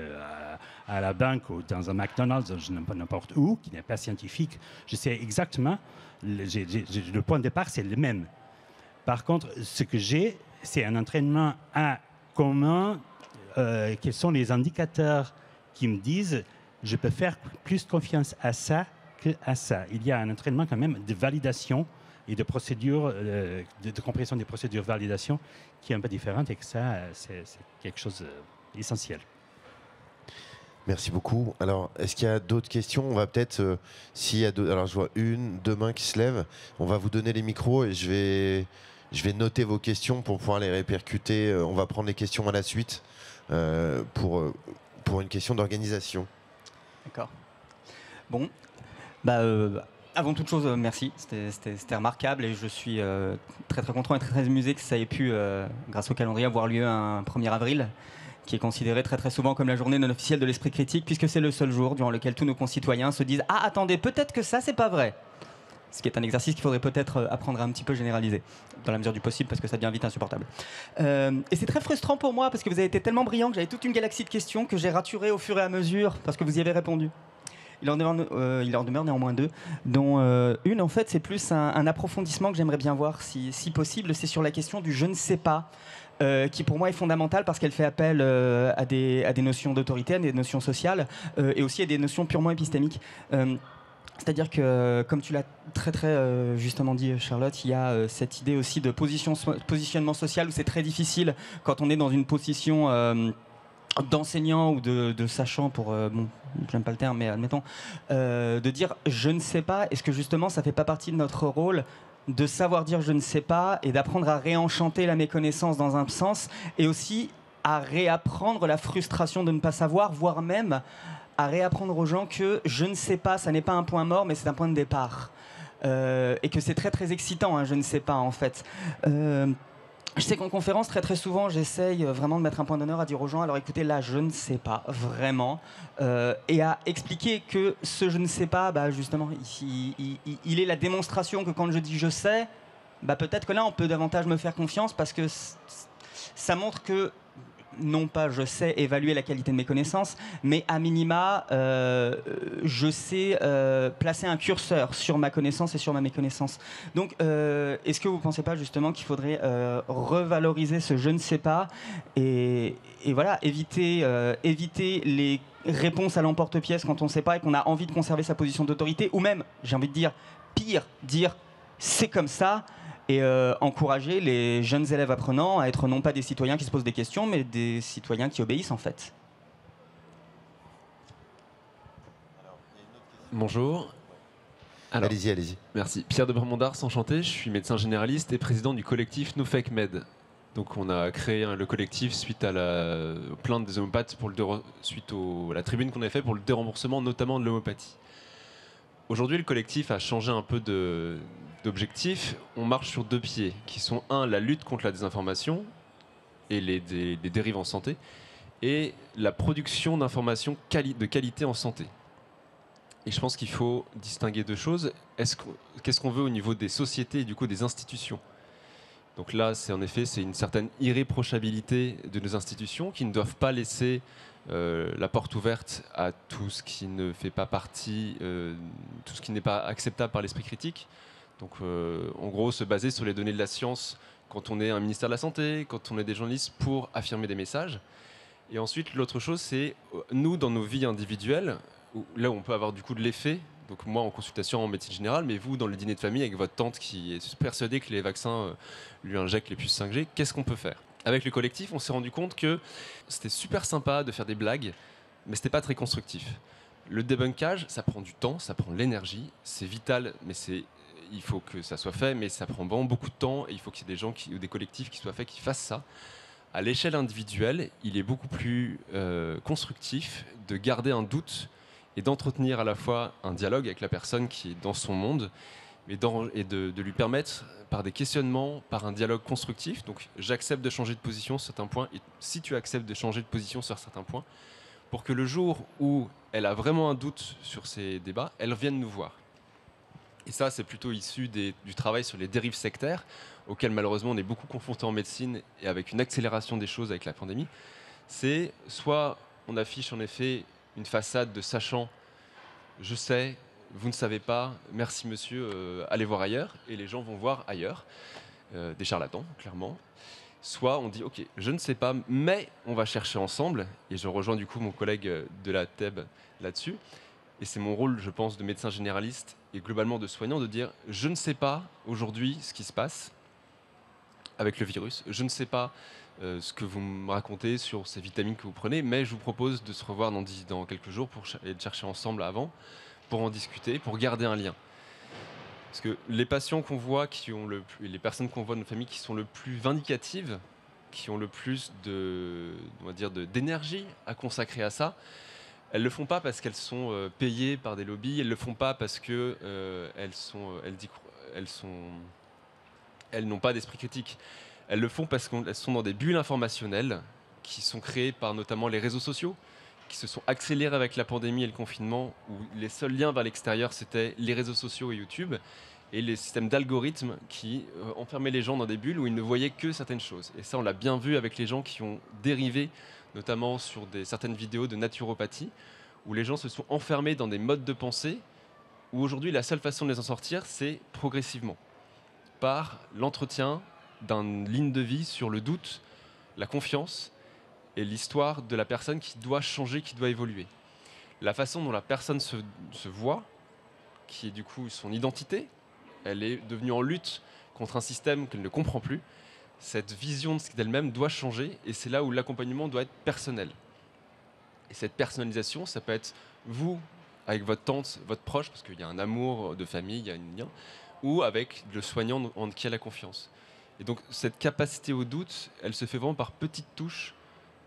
à la banque ou dans un McDonald's, n'importe où, qui n'est pas scientifique. Je sais exactement, le point de départ, c'est le même. Par contre, ce que j'ai, c'est un entraînement à comment, quels sont les indicateurs qui me disent je peux faire plus confiance à ça qu'à ça. Il y a un entraînement quand même de validation et de procédures, de compréhension des procédures de validation qui est un peu différente, et que ça, c'est quelque chose d'essentiel. Merci beaucoup. Alors, est-ce qu'il y a d'autres questions? On va peut-être, s'il y a alors je vois deux mains qui se lèvent. On va vous donner les micros et je vais noter vos questions pour pouvoir les répercuter. On va prendre les questions à la suite pour une question d'organisation. D'accord. Bon, Avant toute chose, merci. C'était remarquable et je suis très très content et très amusé que ça ait pu, grâce au calendrier, avoir lieu un 1er avril, qui est considéré très très souvent comme la journée non officielle de l'esprit critique, puisque c'est le seul jour durant lequel tous nos concitoyens se disent « Ah, attendez, peut-être que ça, c'est pas vrai !» Ce qui est un exercice qu'il faudrait peut-être apprendre à un petit peu généraliser, dans la mesure du possible, parce que ça devient vite insupportable. Et c'est très frustrant pour moi, parce que vous avez été tellement brillant que j'avais toute une galaxie de questions que j'ai raturées au fur et à mesure, parce que vous y avez répondu. Il en demeure néanmoins 2, dont une, en fait, c'est plus un approfondissement que j'aimerais bien voir, si possible. C'est sur la question du « je ne sais pas », qui pour moi est fondamentale parce qu'elle fait appel à des notions d'autorité, à des notions sociales, et aussi à des notions purement épistémiques. C'est-à-dire que, comme tu l'as très très justement dit, Charlotte, il y a cette idée aussi de positionnement social où c'est très difficile quand on est dans une position d'enseignant ou de sachant, pour bon, j'aime pas le terme, mais admettons, de dire je ne sais pas. Est-ce que justement ça fait pas partie de notre rôle de savoir dire je ne sais pas et d'apprendre à réenchanter la méconnaissance dans un sens, et aussi à réapprendre la frustration de ne pas savoir, voire même à réapprendre aux gens que je ne sais pas, ça n'est pas un point mort, mais c'est un point de départ. Et que c'est très très excitant, hein, je ne sais pas en fait. Je sais qu'en conférence, très très souvent, j'essaye vraiment de mettre un point d'honneur à dire aux gens, alors écoutez, là, je ne sais pas, vraiment, et à expliquer que ce je ne sais pas, bah, justement, il est la démonstration que quand je dis je sais, bah, peut-être que là, on peut davantage me faire confiance, parce que ça montre que, non pas je sais évaluer la qualité de mes connaissances, mais à minima, je sais placer un curseur sur ma connaissance et sur ma méconnaissance. Donc, est-ce que vous ne pensez pas justement qu'il faudrait revaloriser ce je ne sais pas et voilà, éviter les réponses à l'emporte-pièce quand on ne sait pas et qu'on a envie de conserver sa position d'autorité, ou même, j'ai envie de dire, pire, dire c'est comme ça, et encourager les jeunes élèves apprenants à être non pas des citoyens qui se posent des questions, mais des citoyens qui obéissent en fait. Bonjour. Allez-y, allez-y. Merci. Pierre de Bremondars, enchanté. Je suis médecin généraliste et président du collectif No Fake Med. Donc on a créé le collectif suite à la plainte des homopathes suite à la tribune qu'on a fait pour le déremboursement notamment de l'homéopathie. Aujourd'hui, le collectif a changé un peu d'objectif. On marche sur 2 pieds, qui sont la lutte contre la désinformation et les dérives en santé, et la production d'informations de qualité en santé. Et je pense qu'il faut distinguer 2 choses. Qu'est-ce qu'on veut au niveau des sociétés et du coup des institutions ? Donc là, c'est une certaine irréprochabilité de nos institutions qui ne doivent pas laisser la porte ouverte à tout ce qui ne fait pas partie, tout ce qui n'est pas acceptable par l'esprit critique. Donc en gros, se baser sur les données de la science quand on est un ministère de la Santé, quand on est des journalistes, pour affirmer des messages. Et ensuite, l'autre chose, c'est nous, dans nos vies individuelles, là où on peut avoir du coup de l'effet, donc moi en consultation en médecine générale, mais vous dans le dîner de famille avec votre tante qui est persuadée que les vaccins lui injectent les puces 5G, qu'est-ce qu'on peut faire ? Avec le collectif, on s'est rendu compte que c'était super sympa de faire des blagues, mais c'était pas très constructif. Le débunkage, ça prend du temps, ça prend de l'énergie, c'est vital, mais il faut que ça soit fait, mais ça prend vraiment beaucoup de temps, et il faut qu'il y ait des gens ou des collectifs qui soient faits, qui fassent ça. À l'échelle individuelle, il est beaucoup plus constructif de garder un doute et d'entretenir à la fois un dialogue avec la personne qui est dans son monde, et de lui permettre, par des questionnements, par un dialogue constructif, donc j'accepte de changer de position sur certains points, et si tu acceptes de changer de position sur certains points, pour que le jour où elle a vraiment un doute sur ces débats, elle vienne nous voir. Et ça, c'est plutôt issu du travail sur les dérives sectaires, auxquelles malheureusement on est beaucoup confronté en médecine, et avec une accélération des choses avec la pandémie. C'est soit on affiche en effet une façade de sachant, je sais, vous ne savez pas, merci monsieur, allez voir ailleurs, et les gens vont voir ailleurs, des charlatans, clairement. Soit on dit, ok, je ne sais pas, mais on va chercher ensemble, et je rejoins du coup mon collègue de la TEB là-dessus, et c'est mon rôle, je pense, de médecin généraliste, et globalement de soignant, de dire, je ne sais pas aujourd'hui ce qui se passe avec le virus, je ne sais pas ce que vous me racontez sur ces vitamines que vous prenez, mais je vous propose de se revoir dans quelques jours pour aller chercher ensemble avant, pour en discuter, pour garder un lien. Parce que les patients qu'on voit, les personnes qu'on voit dans nos familles qui sont le plus vindicatives, qui ont le plus d'énergie à consacrer à ça, Elles le font pas parce qu'elles sont payées par des lobbies. Elles le font pas parce que elles n'ont pas d'esprit critique. Elles le font parce qu'elles sont dans des bulles informationnelles qui sont créées par notamment les réseaux sociaux, qui se sont accélérés avec la pandémie et le confinement, où les seuls liens vers l'extérieur, c'était les réseaux sociaux et YouTube, et les systèmes d'algorithmes qui enfermaient les gens dans des bulles où ils ne voyaient que certaines choses. Et ça, on l'a bien vu avec les gens qui ont dérivé, notamment sur certaines vidéos de naturopathie, où les gens se sont enfermés dans des modes de pensée, où aujourd'hui, la seule façon de les en sortir, c'est progressivement, par l'entretien d'une ligne de vie sur le doute, la confiance et l'histoire de la personne qui doit changer, qui doit évoluer. La façon dont la personne se voit, qui est du coup son identité, elle est devenue en lutte contre un système qu'elle ne comprend plus. Cette vision d'elle-même doit changer et c'est là où l'accompagnement doit être personnel. Et cette personnalisation, ça peut être vous, avec votre tante, votre proche, parce qu'il y a un amour de famille, il y a un lien, ou avec le soignant en qui a la confiance. Et donc cette capacité au doute, elle se fait vraiment par petites touches,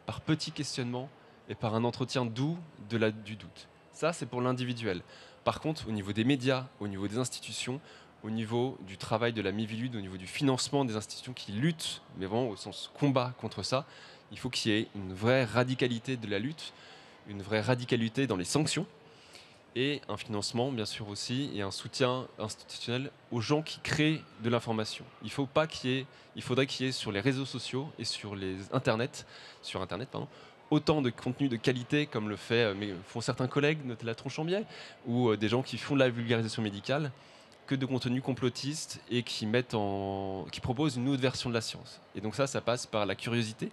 par petits questionnements et par un entretien doux du doute. Ça, c'est pour l'individuel. Par contre, au niveau des médias, au niveau des institutions, au niveau du travail de la Miviludes, au niveau du financement des institutions qui luttent, mais vraiment au sens combat contre ça, il faut qu'il y ait une vraie radicalité de la lutte, une vraie radicalité dans les sanctions, et un financement, bien sûr aussi, et un soutien institutionnel aux gens qui créent de l'information. Il faudrait qu'il y ait sur les réseaux sociaux et sur Internet, autant de contenu de qualité comme font certains collègues, notamment la Tronchambier, ou des gens qui font de la vulgarisation médicale, que de contenu complotiste et qui proposent une autre version de la science. Et donc ça passe par la curiosité,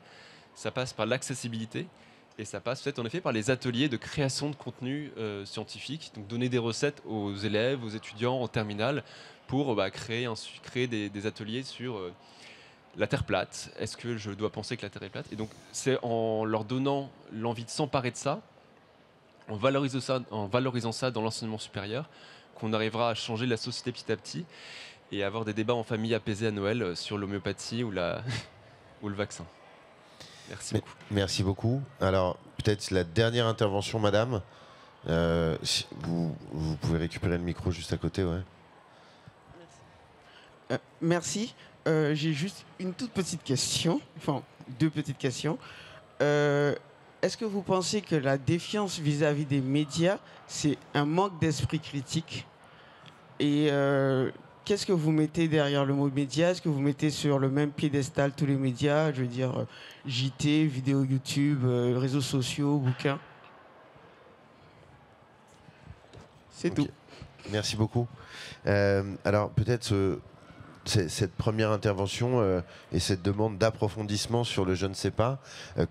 ça passe par l'accessibilité, et ça passe peut-être en effet par les ateliers de création de contenu scientifique, donc donner des recettes aux élèves, aux étudiants en terminale pour créer des ateliers sur la Terre plate. Est-ce que je dois penser que la Terre est plate? Et donc c'est en leur donnant l'envie de s'emparer de ça, en valorisant ça dans l'enseignement supérieur, qu'on arrivera à changer la société petit à petit et avoir des débats en famille apaisés à Noël sur l'homéopathie ou le vaccin. Merci beaucoup. Merci beaucoup. Alors, peut-être la dernière intervention, madame. Vous pouvez récupérer le micro juste à côté, ouais. Merci. J'ai juste une toute petite question, enfin 2 petites questions. Est-ce que vous pensez que la défiance vis-à-vis des médias, c'est un manque d'esprit critique? Et qu'est-ce que vous mettez derrière le mot média? Est-ce que vous mettez sur le même piédestal tous les médias? Je veux dire JT, vidéo YouTube, réseaux sociaux, bouquins. C'est tout. Merci beaucoup. Alors peut-être cette première intervention et cette demande d'approfondissement sur le je ne sais pas,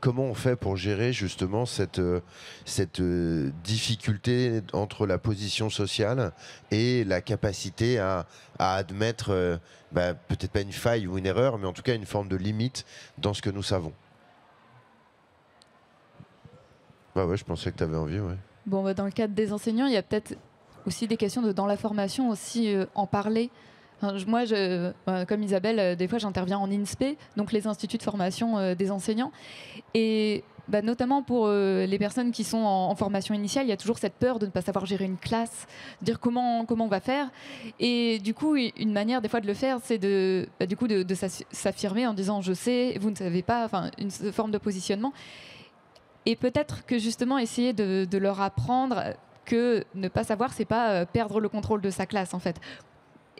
comment on fait pour gérer justement cette difficulté entre la position sociale et la capacité à admettre peut-être pas une faille ou une erreur, mais en tout cas une forme de limite dans ce que nous savons. Ouais, je pensais que tu avais envie. Ouais. Bon, dans le cadre des enseignants, il y a peut-être aussi des questions dans la formation aussi en parler. Moi, comme Isabelle, des fois j'interviens en INSPE, donc les instituts de formation des enseignants. Et notamment pour les personnes qui sont en formation initiale, il y a toujours cette peur de ne pas savoir gérer une classe, dire comment on va faire. Et du coup, une manière des fois de le faire, c'est de s'affirmer en disant je sais, vous ne savez pas, enfin une forme de positionnement. Et peut-être que justement essayer de leur apprendre que ne pas savoir, c'est pas perdre le contrôle de sa classe en fait.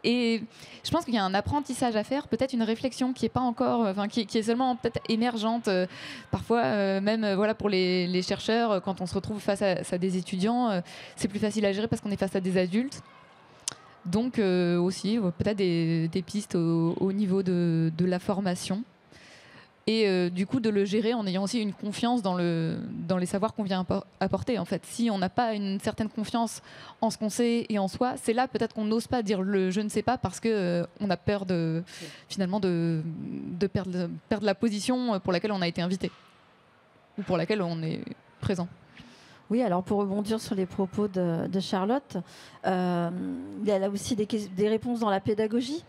Et je pense qu'il y a un apprentissage à faire, peut-être une réflexion qui est pas encore, qui est seulement peut-être émergente, parfois même pour les chercheurs, quand on se retrouve face à des étudiants, c'est plus facile à gérer parce qu'on est face à des adultes. Donc aussi peut-être des pistes au niveau de la formation. Et du coup de le gérer en ayant aussi une confiance dans les savoirs qu'on vient apporter en fait. Si on n'a pas une certaine confiance en ce qu'on sait et en soi, c'est là peut-être qu'on n'ose pas dire le je ne sais pas parce que on a peur finalement de perdre la position pour laquelle on a été invité ou pour laquelle on est présent. Oui, alors pour rebondir sur les propos de Charlotte, il y a là aussi des réponses dans la pédagogie.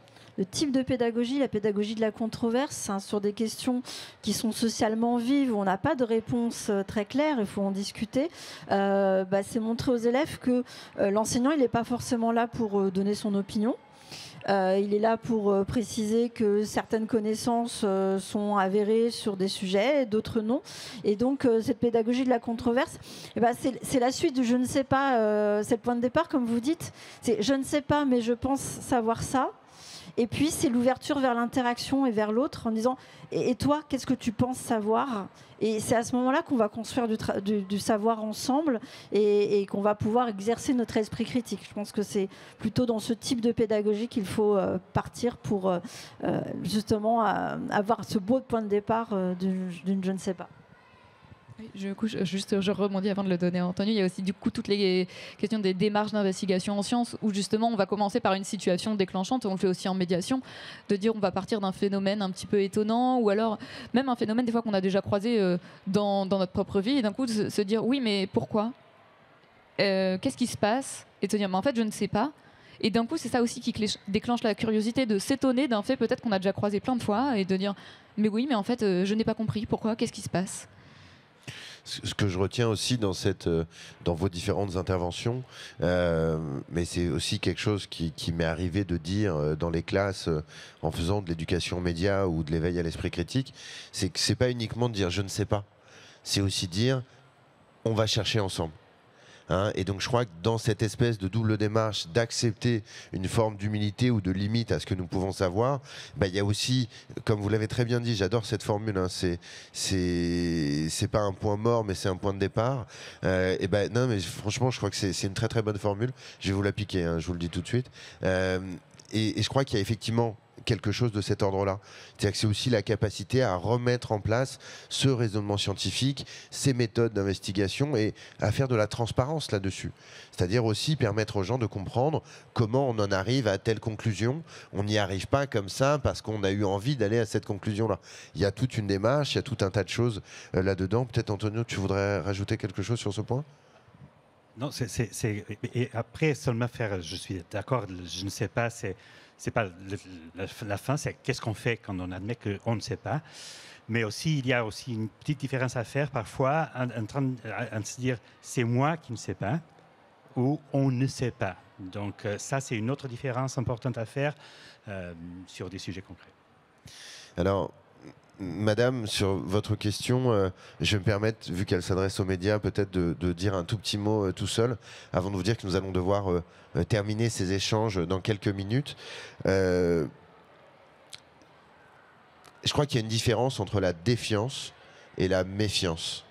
type de pédagogie, la pédagogie de la controverse, hein, sur des questions qui sont socialement vives, où on n'a pas de réponse très claire, il faut en discuter. C'est montrer aux élèves que l'enseignant, il n'est pas forcément là pour donner son opinion. Il est là pour préciser que certaines connaissances sont avérées sur des sujets, d'autres non. Et donc, cette pédagogie de la controverse, c'est la suite du je ne sais pas, c'est le point de départ, comme vous dites. C'est je ne sais pas, mais je pense savoir ça. Et puis, c'est l'ouverture vers l'interaction et vers l'autre en disant et toi, qu'est-ce que tu penses savoir? Et c'est à ce moment-là qu'on va construire du savoir ensemble et qu'on va pouvoir exercer notre esprit critique. Je pense que c'est plutôt dans ce type de pédagogie qu'il faut partir pour justement avoir ce beau point de départ d'une je ne sais pas. Je rebondis avant de le donner à Anthony. Il y a aussi du coup toutes les questions des démarches d'investigation en sciences où justement on va commencer par une situation déclenchante, on le fait aussi en médiation, de dire on va partir d'un phénomène un petit peu étonnant ou alors même un phénomène des fois qu'on a déjà croisé dans notre propre vie et d'un coup se dire oui mais pourquoi qu'est-ce qui se passe et de se dire mais en fait je ne sais pas. Et d'un coup, c'est ça aussi qui déclenche la curiosité de s'étonner d'un fait peut-être qu'on a déjà croisé plein de fois et de dire mais oui mais en fait je n'ai pas compris pourquoi, qu'est-ce qui se passe. Ce que je retiens aussi dans vos différentes interventions, mais c'est aussi quelque chose qui m'est arrivé de dire dans les classes en faisant de l'éducation média ou de l'éveil à l'esprit critique, c'est que c'est pas uniquement de dire je ne sais pas, c'est aussi dire on va chercher ensemble. Hein, et donc je crois que dans cette espèce de double démarche d'accepter une forme d'humilité ou de limite à ce que nous pouvons savoir, il y a aussi, comme vous l'avez très bien dit, j'adore cette formule, hein, c'est pas un point mort mais c'est un point de départ. Non mais franchement je crois que c'est une très très bonne formule, je vais vous la piquer, hein, je vous le dis tout de suite. Et je crois qu'il y a effectivement quelque chose de cet ordre-là. C'est-à-dire que c'est aussi la capacité à remettre en place ce raisonnement scientifique, ces méthodes d'investigation et à faire de la transparence là-dessus. C'est-à-dire aussi permettre aux gens de comprendre comment on en arrive à telle conclusion. On n'y arrive pas comme ça parce qu'on a eu envie d'aller à cette conclusion-là. Il y a toute une démarche, il y a tout un tas de choses là-dedans. Peut-être Antonio, tu voudrais rajouter quelque chose sur ce point ? Non, et après seulement faire, je suis d'accord, je ne sais pas, c'est pas la fin, c'est qu'est-ce qu'on fait quand on admet qu'on ne sait pas. Mais aussi, il y a aussi une petite différence à faire parfois en se dire c'est moi qui ne sais pas ou on ne sait pas. Donc ça, c'est une autre différence importante à faire sur des sujets concrets. Alors, Madame, sur votre question, je vais me permettre, vu qu'elle s'adresse aux médias, peut-être de dire un tout petit mot tout seul, avant de vous dire que nous allons devoir terminer ces échanges dans quelques minutes. Je crois qu'il y a une différence entre la défiance et la méfiance.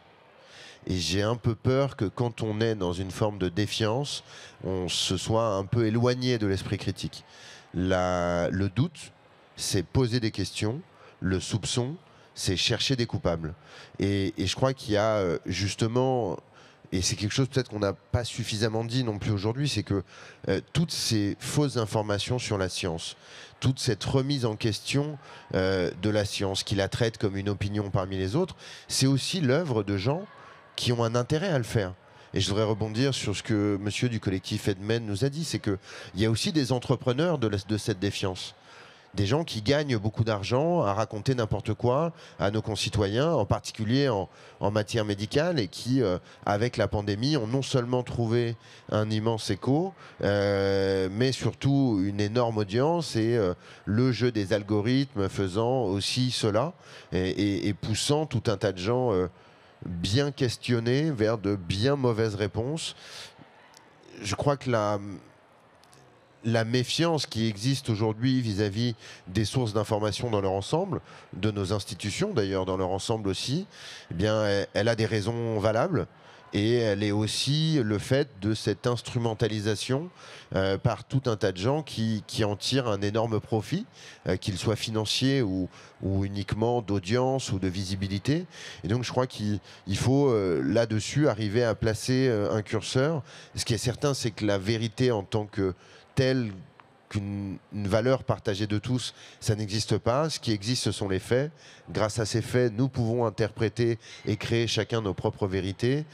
Et j'ai un peu peur que quand on est dans une forme de défiance, on se soit un peu éloigné de l'esprit critique. Le doute, c'est poser des questions. Le soupçon, c'est chercher des coupables. Et je crois qu'il y a justement, et c'est quelque chose peut-être qu'on n'a pas suffisamment dit non plus aujourd'hui, c'est que toutes ces fausses informations sur la science, toute cette remise en question de la science, qui la traite comme une opinion parmi les autres, c'est aussi l'œuvre de gens qui ont un intérêt à le faire. Et je voudrais rebondir sur ce que monsieur du collectif Edmen nous a dit, c'est qu'il y a aussi des entrepreneurs de cette défiance. Des gens qui gagnent beaucoup d'argent à raconter n'importe quoi à nos concitoyens, en particulier en matière médicale, et qui, avec la pandémie, ont non seulement trouvé un immense écho, mais surtout une énorme audience et le jeu des algorithmes faisant aussi cela et poussant tout un tas de gens bien questionnés vers de bien mauvaises réponses. Je crois que la méfiance qui existe aujourd'hui vis-à-vis des sources d'information dans leur ensemble, de nos institutions d'ailleurs dans leur ensemble aussi, eh bien, elle a des raisons valables et elle est aussi le fait de cette instrumentalisation par tout un tas de gens qui en tirent un énorme profit, qu'il soit financier ou uniquement d'audience ou de visibilité. Et donc je crois qu'il faut là-dessus arriver à placer un curseur. Ce qui est certain, c'est que la vérité en tant que telle qu'une valeur partagée de tous, ça n'existe pas. Ce qui existe, ce sont les faits. Grâce à ces faits, nous pouvons interpréter et créer chacun nos propres vérités.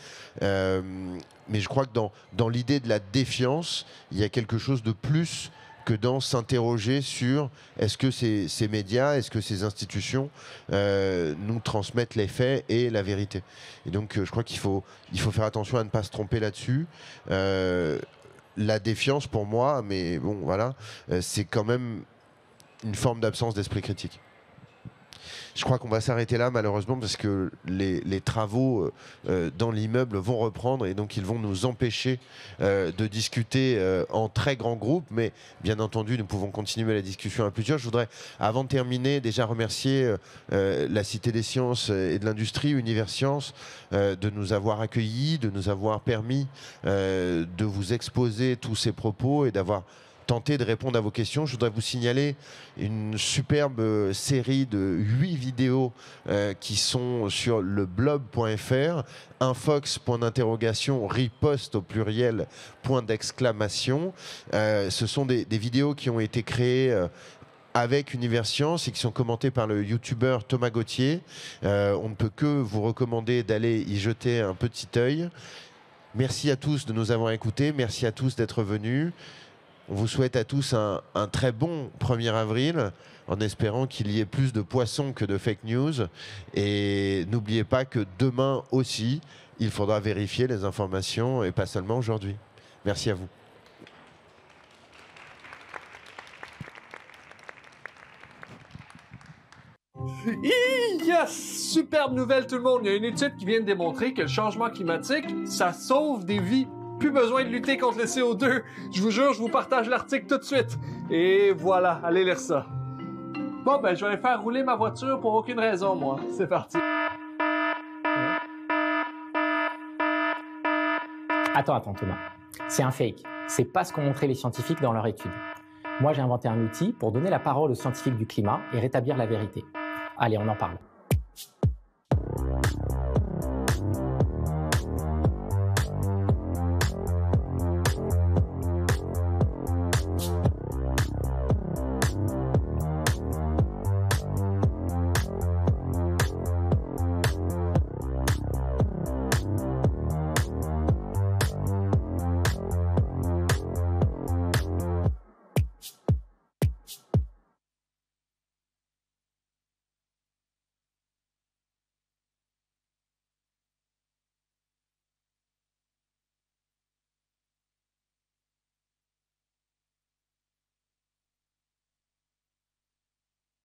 Mais je crois que dans l'idée de la défiance, il y a quelque chose de plus que dans s'interroger sur est-ce que ces médias, est-ce que ces institutions nous transmettent les faits et la vérité. Et donc je crois qu'il faut faire attention à ne pas se tromper là-dessus. La défiance pour moi, mais bon voilà, c'est quand même une forme d'absence d'esprit critique. Je crois qu'on va s'arrêter là malheureusement parce que les travaux dans l'immeuble vont reprendre et donc ils vont nous empêcher de discuter en très grand groupe, mais bien entendu nous pouvons continuer la discussion à plusieurs. Je voudrais avant de terminer déjà remercier la Cité des Sciences et de l'Industrie, Universcience, de nous avoir accueillis, de nous avoir permis de vous exposer tous ces propos et d'avoir tenter de répondre à vos questions. Je voudrais vous signaler une superbe série de 8 vidéos qui sont sur le blog.fr, infox, point d'interrogation, riposte au pluriel, point d'exclamation. Ce sont des vidéos qui ont été créées avec Universcience et qui sont commentées par le youtubeur Thomas Gauthier. On ne peut que vous recommander d'aller y jeter un petit œil. Merci à tous de nous avoir écoutés. Merci à tous d'être venus. On vous souhaite à tous un très bon 1er avril, en espérant qu'il y ait plus de poissons que de fake news. Et n'oubliez pas que demain aussi, il faudra vérifier les informations et pas seulement aujourd'hui. Merci à vous. Yes! Superbe nouvelle tout le monde. Il y a une étude qui vient de démontrer que le changement climatique, ça sauve des vies. Plus besoin de lutter contre le CO2. Je vous jure, je vous partage l'article tout de suite. Et voilà, allez lire ça. Bon, ben, je vais aller faire rouler ma voiture pour aucune raison, moi. C'est parti. Attends, Thomas. C'est un fake. C'est pas ce qu'ont montré les scientifiques dans leur étude. Moi, j'ai inventé un outil pour donner la parole aux scientifiques du climat et rétablir la vérité. Allez, on en parle.